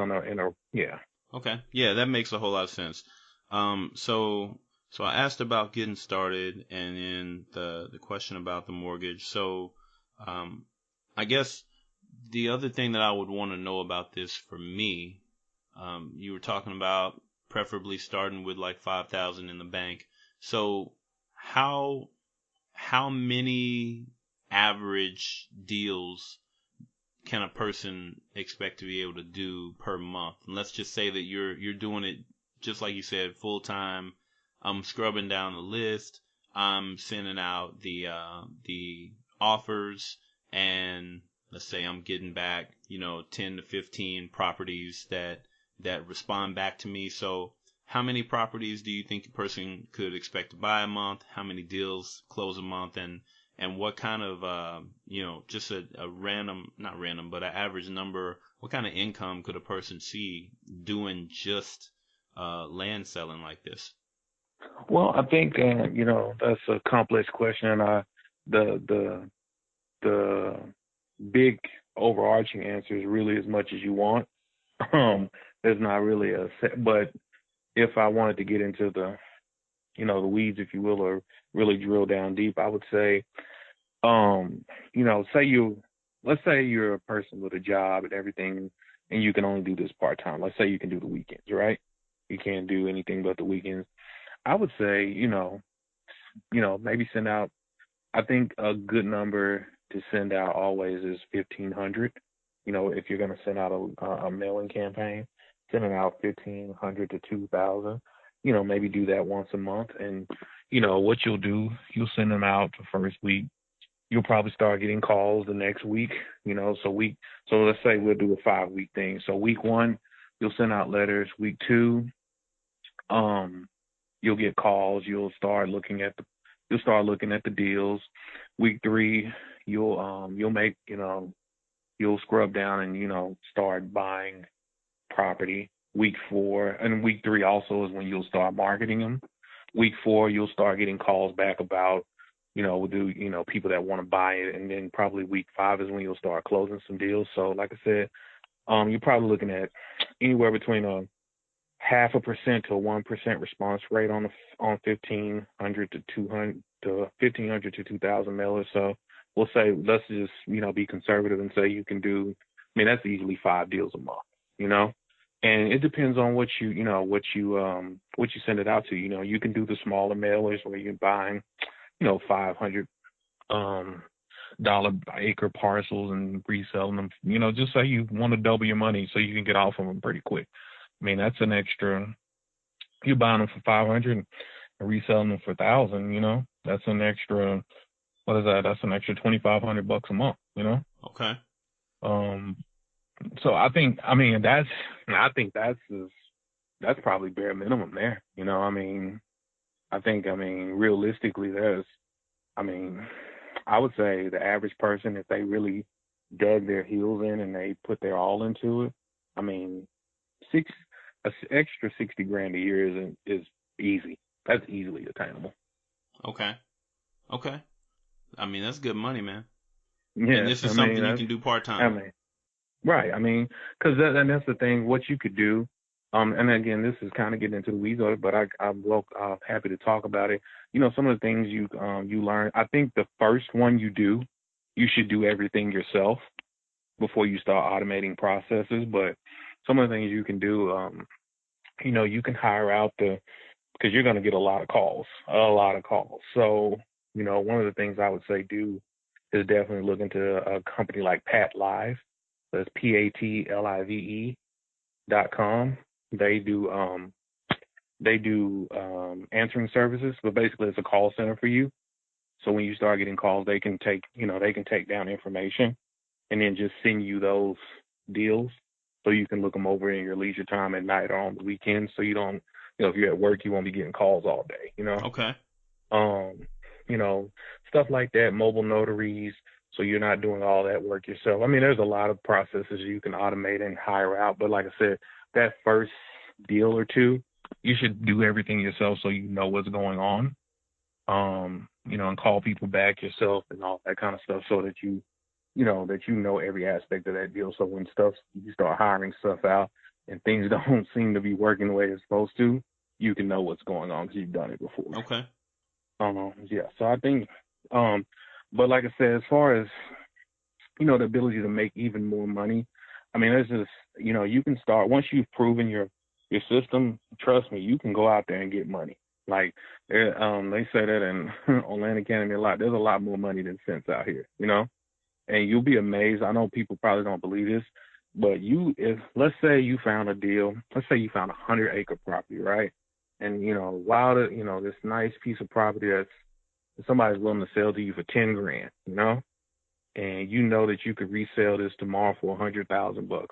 yeah. Okay. Yeah, that makes a whole lot of sense. So I asked about getting started, and then the question about the mortgage. So, I guess the other thing that I would want to know about this for me, you were talking about preferably starting with like 5,000 in the bank. So how many average deals can a person expect to be able to do per month? And let's just say that you're doing it just like you said, full time. I'm scrubbing down the list. I'm sending out the offers, and let's say I'm getting back, 10 to 15 properties that respond back to me. So how many properties do you think a person could expect to buy a month? How many deals close a month? And what kind of, just a random, not random, but an average number, what kind of income could a person see doing just land selling like this? Well, I think, that's a complex question. The big overarching answer is really as much as you want. There's not really a set, but if I wanted to get into the weeds, if you will, or really drill down deep, I would say, let's say you're a person with a job and everything, and you can only do this part time. Let's say you can do the weekends, right? You can't do anything but the weekends. I would say, maybe send out, I think a good number to send out always is 1,500. If you're going to send out a mailing campaign, sending out 1,500 to 2,000, maybe do that once a month. And, what you'll do, you'll send them out the first week. You'll probably start getting calls the next week, so let's say we'll do a 5-week thing. So week 1, you'll send out letters. Week 2, you'll get calls. You'll start looking at the deals. Week 3, you'll make, you'll scrub down and, start buying property. Week 4 and week 3 also is when you'll start marketing them. Week 4, you'll start getting calls back about, people that want to buy it. And then probably week 5 is when you'll start closing some deals. So like I said, you're probably looking at anywhere between 0.5% to 1% response rate on 1,500 to 200 to 1,500 to 2,000 mailers. So we'll say, let's just, be conservative and say you can do, that's easily 5 deals a month, and it depends on what you send it out to. You can do the smaller mailers where you're buying, $500 acre parcels and reselling them, just say you want to double your money so you can get off of them pretty quick. That's an extra, you're buying them for 500 and reselling them for 1,000, that's an extra, what is that? That's an extra $2,500 a month, Okay. So I think that's probably bare minimum there. I think realistically I would say the average person, if they really dug their heels in and they put their all into it, extra $60,000 a year is easy. That's easily attainable. Okay. That's good money, man. Yeah. And this is something you can do part time. Right. Because that's the thing. What you could do, and again, this is kind of getting into the weeds of it, but I'm happy to talk about it. Some of the things you learn. I think the first one you should do everything yourself before you start automating processes. But some of the things you can do, you can hire out because you're going to get a lot of calls. So, one of the things I would say do is definitely look into a company like Pat Live. That's PATLIVE.com. They do answering services, but basically it's a call center for you. So when you start getting calls, they can take down information and then just send you those deals so you can look them over in your leisure time at night or on the weekends. So you don't if you're at work, you won't be getting calls all day, Okay. You know, stuff like that, mobile notaries, so you're not doing all that work yourself. I mean, there's a lot of processes you can automate and hire out, but like I said, that first deal or two, you should do everything yourself so you know what's going on. And call people back yourself and all that kind of stuff so that you know every aspect of that deal. So when you start hiring stuff out and things don't seem to be working the way it's supposed to, you can know what's going on because you've done it before. Okay. Yeah. So I think, but like I said, as far as, the ability to make even more money, I mean, there's just, you can start once you've proven your system. Trust me, you can go out there and get money. Like, they say that in on Land Academy a lot. There's a lot more money than sense out here, and you'll be amazed. I know people probably don't believe this, but if let's say you found a deal, let's say you found a 100-acre property, right? And, this nice piece of property that somebody's willing to sell to you for $10,000, and you know that you could resell this tomorrow for $100,000.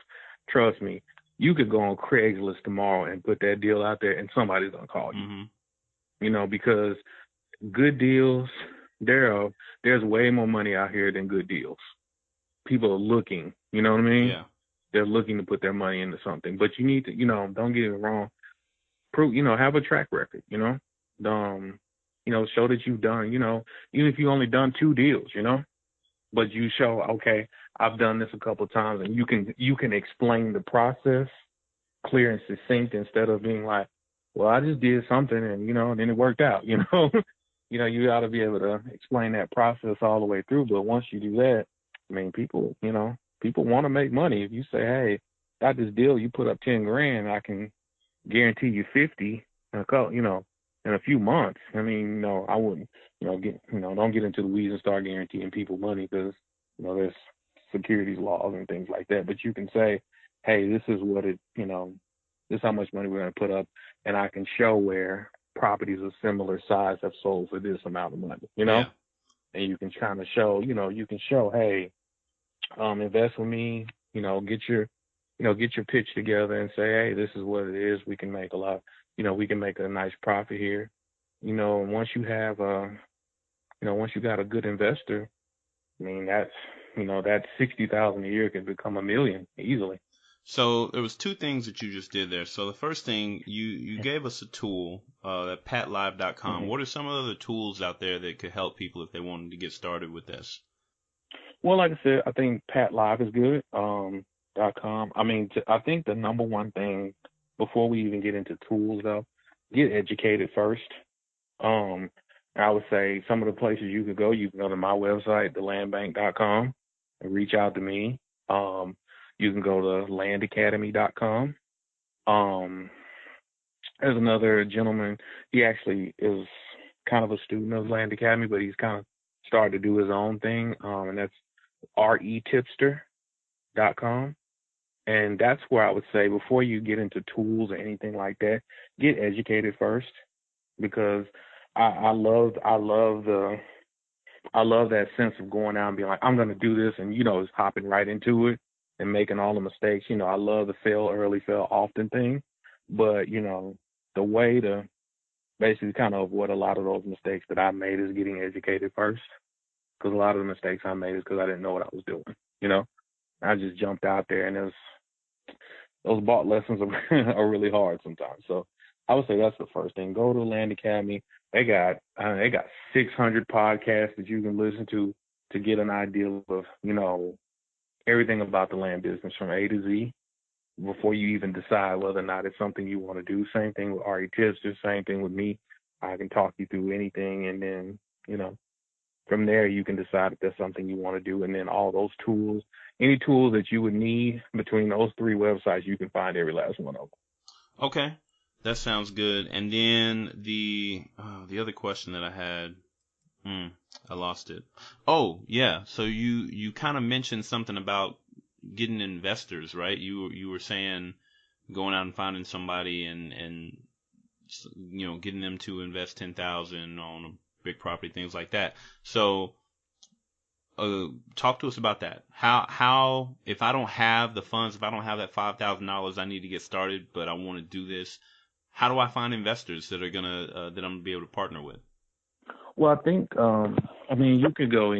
Trust me, you could go on Craigslist tomorrow and put that deal out there and somebody's going to call you. Mm-hmm. Because good deals, there's way more money out here than good deals. People are looking, you know what I mean? Yeah. They're looking to put their money into something, but you need to, don't get it wrong. Prove, have a track record, show that you've done, even if you only done 2 deals, but you show, okay, I've done this a couple of times, and you can explain the process clear and succinct instead of being like, well, I just did something and, then it worked out, you ought to be able to explain that process all the way through. But once you do that, I mean, people want to make money. If you say, hey, got this deal, you put up $10,000, I can guarantee you 50 in a few months. I mean, no, I wouldn't, don't get into the weeds and start guaranteeing people money because, there's securities laws and things like that. But you can say, hey, this is what this is how much money we're going to put up, and I can show where properties of similar size have sold for this amount of money, Yeah. And you can kind of show, hey, invest with me, get your pitch together and say, hey, this is what it is. We can make we can make a nice profit here, and once you have once you got a good investor, I mean, that's, that $60,000 a year can become $1 million easily. So there was 2 things that you just did there. So the first thing, you gave us a tool at patlive.com. Mm-hmm. What are some of the other tools out there that could help people if they wanted to get started with this? Well, like I said, I think patlive is good. .com. I mean, I think the number one thing before we even get into tools, though, get educated first. I would say some of the places you can go to my website, thelandbank.com, and reach out to me. You can go to landacademy.com. There's another gentleman. He actually is kind of a student of Land Academy, but he's kind of started to do his own thing, and that's retipster.com. And that's where I would say before you get into tools or anything like that, get educated first, because I love that sense of going out and being like, I'm going to do this, and just hopping right into it and making all the mistakes. I love the fail early, fail often thing, but the way to basically kind of avoid a lot of those mistakes that I made is getting educated first, because a lot of the mistakes I made is because I didn't know what I was doing. I just jumped out there, and those bought lessons are really hard sometimes. So I would say that's the first thing. Go to Land Academy. They got 600 podcasts that you can listen to get an idea of, everything about the land business from A to Z before you even decide whether or not it's something you want to do. Same thing with RE Tips, the same thing with me. I can talk you through anything, and then, from there you can decide if that's something you want to do. And then all those tools, any tools that you would need between those 3 websites, you can find every last one of them. Okay. That sounds good. And then the other question that I had, I lost it. Oh, yeah. So you kind of mentioned something about getting investors, right? You were saying going out and finding somebody and getting them to invest $10,000 on a big property, things like that. So talk to us about that. How if I don't have the funds, if I don't have that $5,000 I need to get started, but I want to do this, how do I find investors that are gonna that I'm gonna be able to partner with? Well, I think, you could go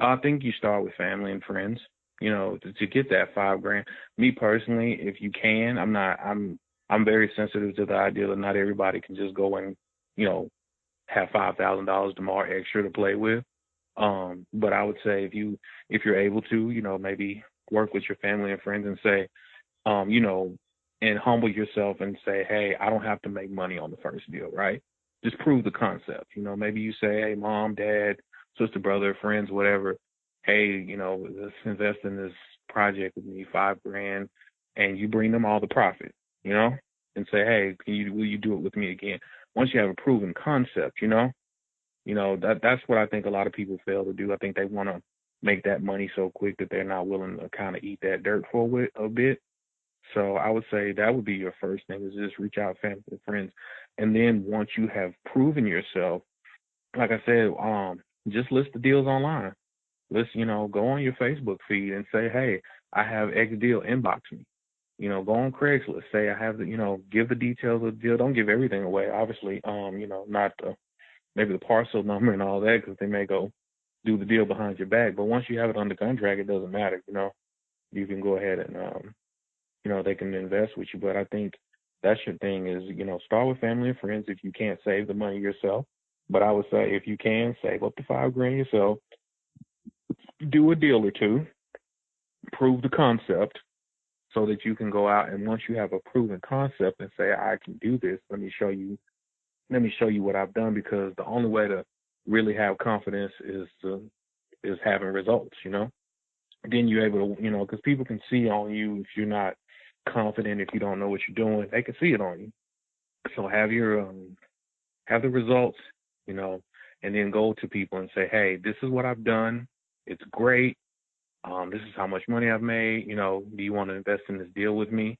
I think you start with family and friends, to get that 5 grand. Me personally, if you can, I'm very sensitive to the idea that not everybody can just go and, have $5,000 tomorrow extra to play with. But I would say if you're able to, maybe work with your family and friends and say, and humble yourself and say, hey, I don't have to make money on the first deal, right? Just prove the concept. Maybe you say, hey, mom, dad, sister, brother, friends, whatever. Hey, let's invest in this project with me, 5 grand, and you bring them all the profit, and say, hey, will you do it with me again? Once you have a proven concept, that's what I think a lot of people fail to do. I think they want to make that money so quick that they're not willing to kind of eat that dirt for a bit. So I would say that would be your first thing, is just reach out to family and friends. And then once you have proven yourself, like I said, just list the deals online. Go on your Facebook feed and say, hey, I have X deal, inbox me. Go on Craigslist, say I have give the details of the deal. Don't give everything away, obviously. Not maybe the parcel number and all that, because they may go do the deal behind your back. But once you have it under contract, it doesn't matter. You can go ahead and they can invest with you. But I think that's your thing is, start with family and friends if you can't save the money yourself. But I would say if you can, save up to 5 grand yourself, do a deal or two, prove the concept so that you can go out, and once you have a proven concept and say, I can do this, let me show you what I've done, because the only way to really have confidence is having results, Then you're able to, because people can see on you if you're not confident, if you don't know what you're doing, they can see it on you. So have the results, and then go to people and say, hey, this is what I've done. It's great. This is how much money I've made. Do you want to invest in this deal with me?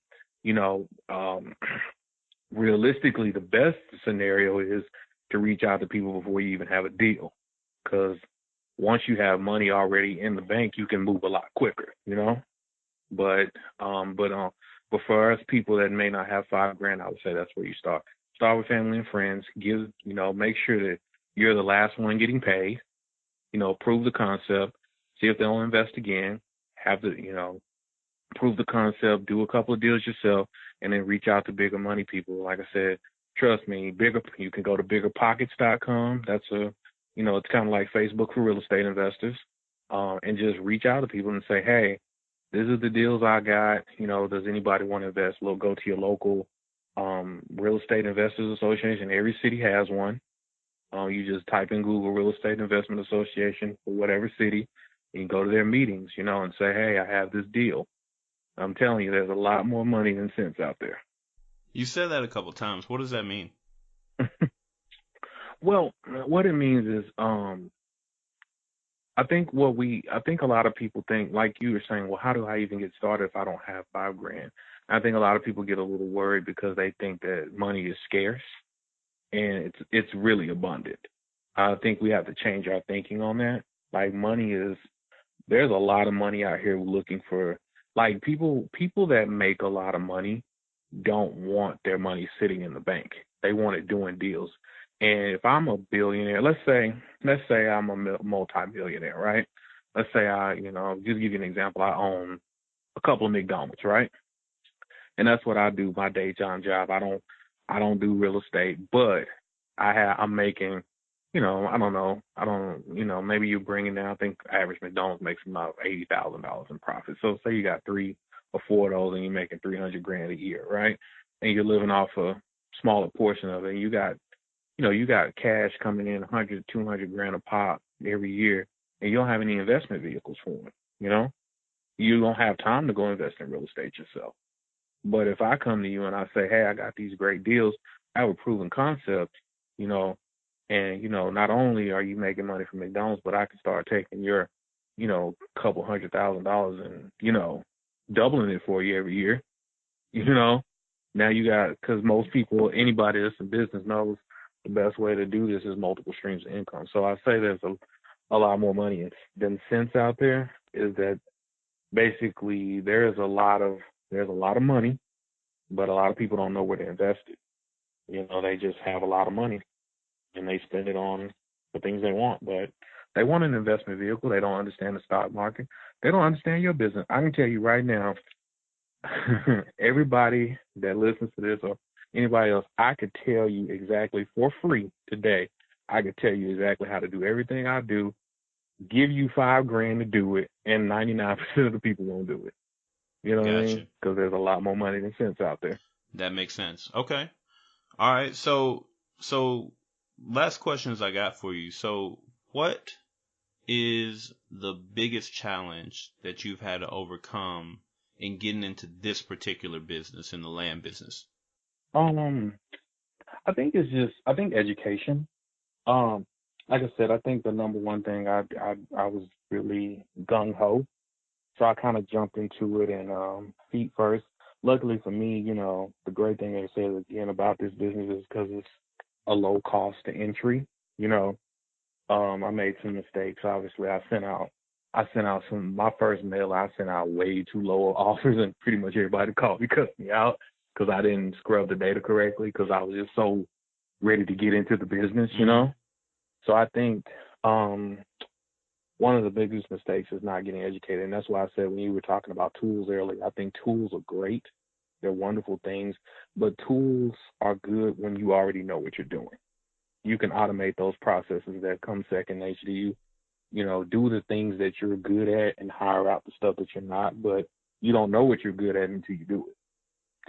Realistically, the best scenario is to reach out to people before you even have a deal, because once you have money already in the bank, you can move a lot quicker, But for us people that may not have 5 grand, I would say that's where you start. Start with family and friends. Make sure that you're the last one getting paid. Prove the concept. See if they'll invest again. Prove the concept. Do a couple of deals yourself, and then reach out to bigger money people. Like I said, trust me, you can go to biggerpockets.com. That's it's kind of like Facebook for real estate investors. And just reach out to people and say, hey, this is the deals I got. Does anybody want to invest? Go to your local real estate investors association. Every city has one. You just type in Google Real Estate Investment Association for whatever city. You can go to their meetings, and say, hey, I have this deal. I'm telling you, there's a lot more money than sense out there. You said that a couple times. What does that mean? Well, what it means is, I think a lot of people think, like you were saying, well, how do I even get started if I don't have 5 grand? I think a lot of people get a little worried because they think that money is scarce, and it's really abundant. I think we have to change our thinking on that. Like, there's a lot of money out here looking for, like, people that make a lot of money don't want their money sitting in the bank. They want it doing deals. And if I'm a billionaire, let's say I'm a multi-billionaire, right? Let's say just give you an example. I own a couple of McDonald's, right? And that's what I do, my day job. I don't do real estate, but I'm making, maybe you're bringing down, I think average McDonald's makes about $80,000 in profit. So say you got 3 or 4 of those and you're making 300 grand a year, right? And you're living off a smaller portion of it. And you got cash coming in 100, 200 grand a pop every year, and you don't have any investment vehicles for it. You don't have time to go invest in real estate yourself. But if I come to you and I say, hey, I got these great deals, I have a proven concept, and, not only are you making money from McDonald's, but I can start taking your, couple $100,000 and, doubling it for you every year, Now you got, because most people, anybody that's in business knows the best way to do this is multiple streams of income. So I say there's a lot more money than sense out there, is that basically there's a lot of money, but a lot of people don't know where to invest it. They just have a lot of money and they spend it on the things they want. But they want an investment vehicle. They don't understand the stock market. They don't understand your business. I can tell you right now, everybody that listens to this or anybody else, I could tell you exactly for free today. I could tell you exactly how to do everything I do, give you $5,000 to do it, and 99% of the people won't do it. You know what I mean? Because there's a lot more money than sense out there. That makes sense. Okay. All right. So last questions I got for you. So what is the biggest challenge that you've had to overcome in getting into this particular business, in the land business? I think education. Like I said, I think the number one thing I was really gung ho, so I kind of jumped into it and feet first. Luckily for me, the great thing they say again about this business is because it's a low cost to entry. I made some mistakes. Obviously, I sent out my first mail. I sent out way too low offers, and pretty much everybody called me, cussed me out because I didn't scrub the data correctly because I was just so ready to get into the business, So I think one of the biggest mistakes is not getting educated, and that's why I said when you were talking about tools earlier, I think tools are great. They're wonderful things, but tools are good when you already know what you're doing. You can automate those processes that come second nature to you. Do the things that you're good at and hire out the stuff that you're not, but you don't know what you're good at until you do it.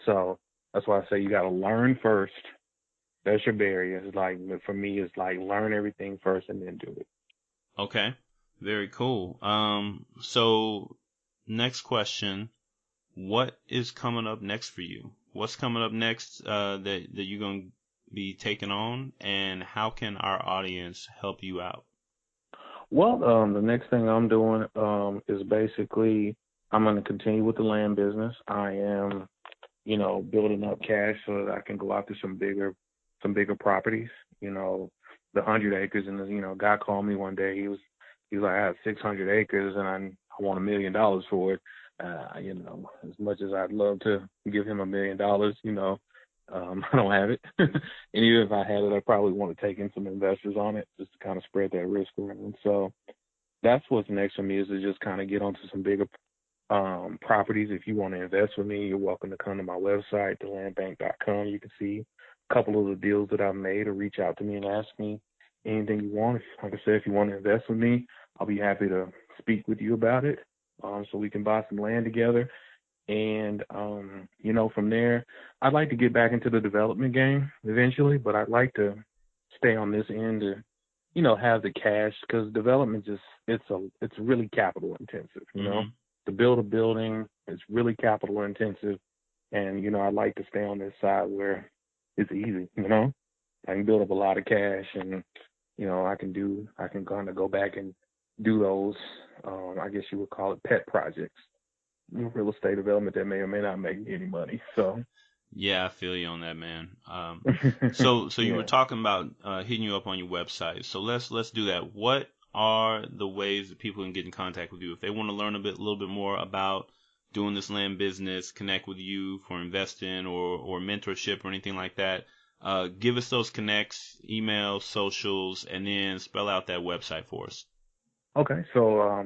So that's why I say you got to learn first. That's your barrier. For me, it's like learn everything first and then do it. Okay. Very cool. So next question, what is coming up next for you? What's coming up next that you're going to be taking on, and how can our audience help you out? Well, the next thing I'm doing is basically I'm going to continue with the land business. I am, building up cash so that I can go after some bigger properties. The 100 acres, and guy called me one day. He was like, I have 600 acres and I want $1 million for it. As much as I'd love to give him $1 million, I don't have it. And even if I had it, I probably want to take in some investors on it just to kind of spread that risk around. So that's what's next for me, is to just kind of get onto some bigger properties. If you want to invest with me, you're welcome to come to my website, thelandbank.com. You can see a couple of the deals that I've made, or reach out to me and ask me anything you want. Like I said, if you want to invest with me, I'll be happy to speak with you about it, so we can buy some land together. And, from there, I'd like to get back into the development game eventually, but I'd like to stay on this end to, have the cash, because development it's really capital intensive, to build a building, it's really capital intensive. And, I'd like to stay on this side where it's easy, I can build up a lot of cash, and, I can kind of go back and do those, I guess you would call it pet projects. Real estate development that may or may not make any money. So yeah, I feel you on that, man. So you were talking about hitting you up on your website. So let's do that. What are the ways that people can get in contact with you if they want to learn a little bit more about doing this land business, connect with you for investing or mentorship or anything like that? Give us those connects, email, socials, and then spell out that website for us. Okay, so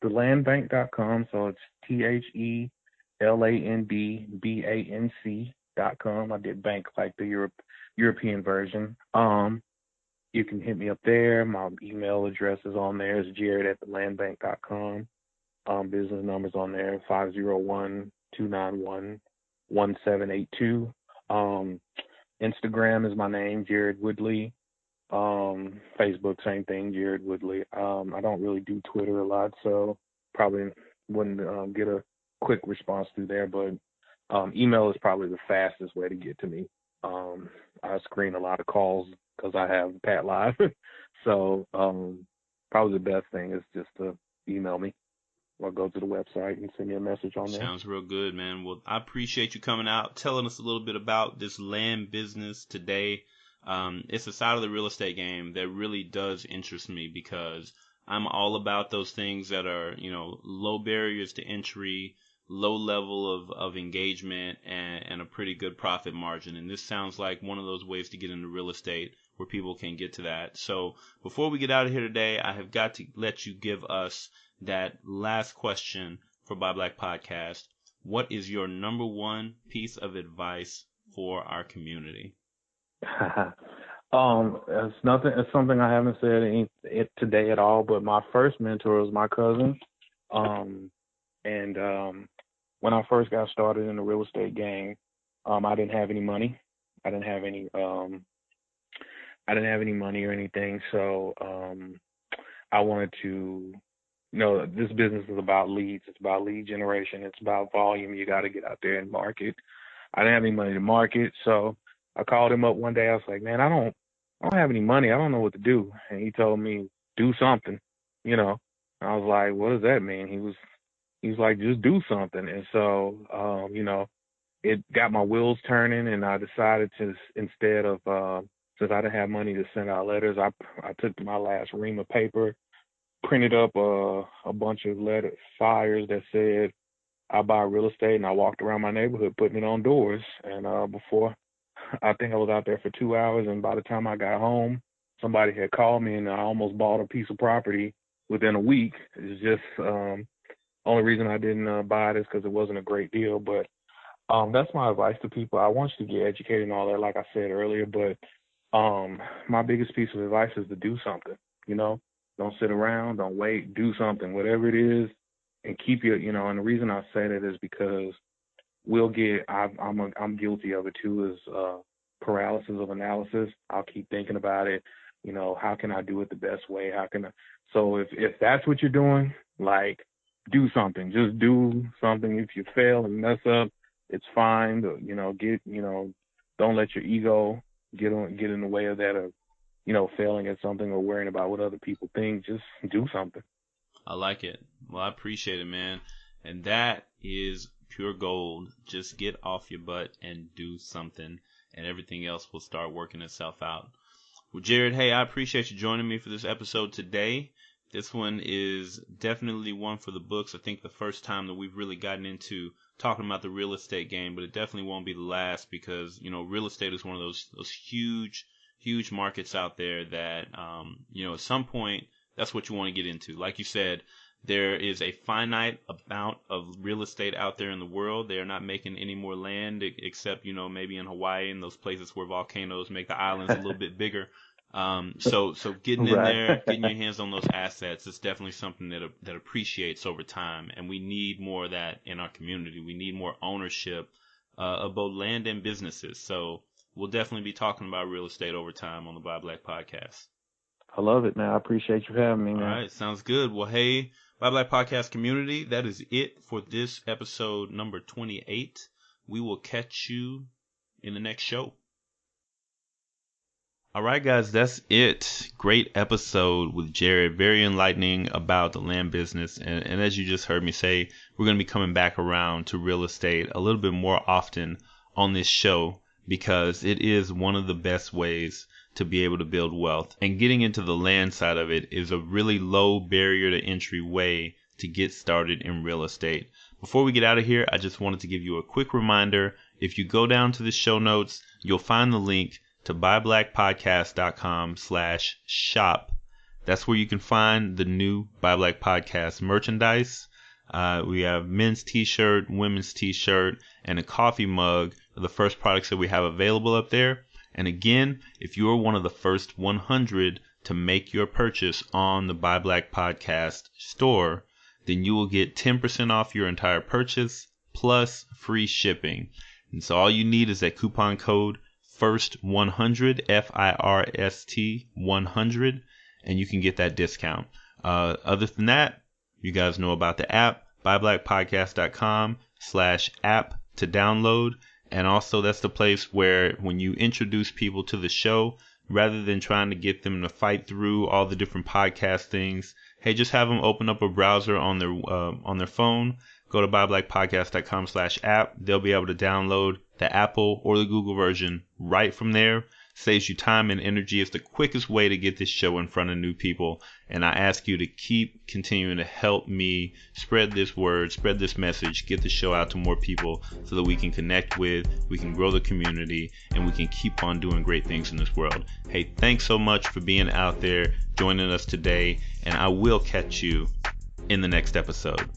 thelandbank.com, so it's TheLandBank.com. I did bank like the European version. You can hit me up there. My email address is on there. It's Jared@thelandbank.com. Business number's on there, 501-291-1782. Instagram is my name, Jared Woodley. Facebook, same thing, Jared Woodley. I don't really do Twitter a lot, so probably wouldn't get a quick response through there, but email is probably the fastest way to get to me. I screen a lot of calls because I have Pat Live, so probably the best thing is just to email me or go to the website and send me a message on there. Sounds real good, man. Well, I appreciate you coming out, telling us a little bit about this land business today. It's a side of the real estate game that really does interest me, because I'm all about those things that are, low barriers to entry, low level of engagement and a pretty good profit margin. And this sounds like one of those ways to get into real estate where people can get to that. So before we get out of here today, I have got to let you give us that last question for Buy Black Podcast. What is your number one piece of advice for our community? It's something I haven't said today at all, but my first mentor was my cousin. When I first got started in the real estate game, I didn't have any money. I didn't have any money or anything. So I wanted to, this business is about leads. It's about lead generation. It's about volume. You got to get out there and market. I didn't have any money to market, so I called him up one day. I was like, man, I don't have any money. I don't know what to do. And he told me, do something, I was like, what does that mean? He was like, just do something. And so, it got my wheels turning, and I decided to, instead of, since I didn't have money to send out letters, I took my last ream of paper, printed up a bunch of flyers that said, I buy real estate, and I walked around my neighborhood putting it on doors. And before, I think I was out there for 2 hours, and by the time I got home, somebody had called me, and I almost bought a piece of property within a week. It's just only reason I didn't buy it is because it wasn't a great deal. But that's my advice to people. I want you to get educated and all that, like I said earlier. But my biggest piece of advice is to do something. Don't sit around, don't wait, do something, whatever it is, and keep your, and the reason I say that is because I'm guilty of it too, is paralysis of analysis. I'll keep thinking about it. How can I do it the best way? So if that's what you're doing, like, do something. Just do something. If you fail and mess up, it's fine. Don't let your ego get in the way of that, of, failing at something or worrying about what other people think. Just do something. I like it. Well, I appreciate it, man. And that is pure gold. Just get off your butt and do something, and everything else will start working itself out. Well, Jared, hey, I appreciate you joining me for this episode today. This one is definitely one for the books. I think the first time that we've really gotten into talking about the real estate game, but it definitely won't be the last, because, real estate is one of those huge markets out there that, at some point, that's what you want to get into. Like you said, there is a finite amount of real estate out there in the world. They are not making any more land except, maybe in Hawaii and those places where volcanoes make the islands a little bit bigger. So getting in there, getting your hands on those assets is definitely something that appreciates over time. And we need more of that in our community. We need more ownership of both land and businesses. So we'll definitely be talking about real estate over time on the Buy Black Podcast. I love it, man. I appreciate you having me, man. All right, sounds good. Well, hey, Buy Black Podcast community, that is it for this episode number 28. We will catch you in the next show. All right, guys, that's it. Great episode with Jared. Very enlightening about the land business. And as you just heard me say, we're going to be coming back around to real estate a little bit more often on this show, because it is one of the best ways to be able to build wealth. And getting into the land side of it is a really low barrier to entry way to get started in real estate. Before we get out of here, I just wanted to give you a quick reminder. If you go down to the show notes, you'll find the link to buyblackpodcast.com/shop. That's where you can find the new Buy Black Podcast merchandise. We have men's t-shirt, women's t-shirt, and a coffee mug, the first products that we have available up there. And again, if you are one of the first 100 to make your purchase on the Buy Black Podcast store, then you will get 10% off your entire purchase plus free shipping. And so all you need is that coupon code FIRST100, FIRST 100, and you can get that discount. Other than that, you guys know about the app, buyblackpodcast.com/app to download. And also, that's the place where when you introduce people to the show, rather than trying to get them to fight through all the different podcast things, hey, just have them open up a browser on their phone. Go to buyblackpodcast.com/app. They'll be able to download the Apple or the Google version right from there. saves you time and energy. It's the quickest way to get this show in front of new people. And I ask you to keep continuing to help me spread this word, spread this message, get the show out to more people so that we can connect with, we can grow the community, and we can keep on doing great things in this world. Hey, thanks so much for being out there, joining us today, and I will catch you in the next episode.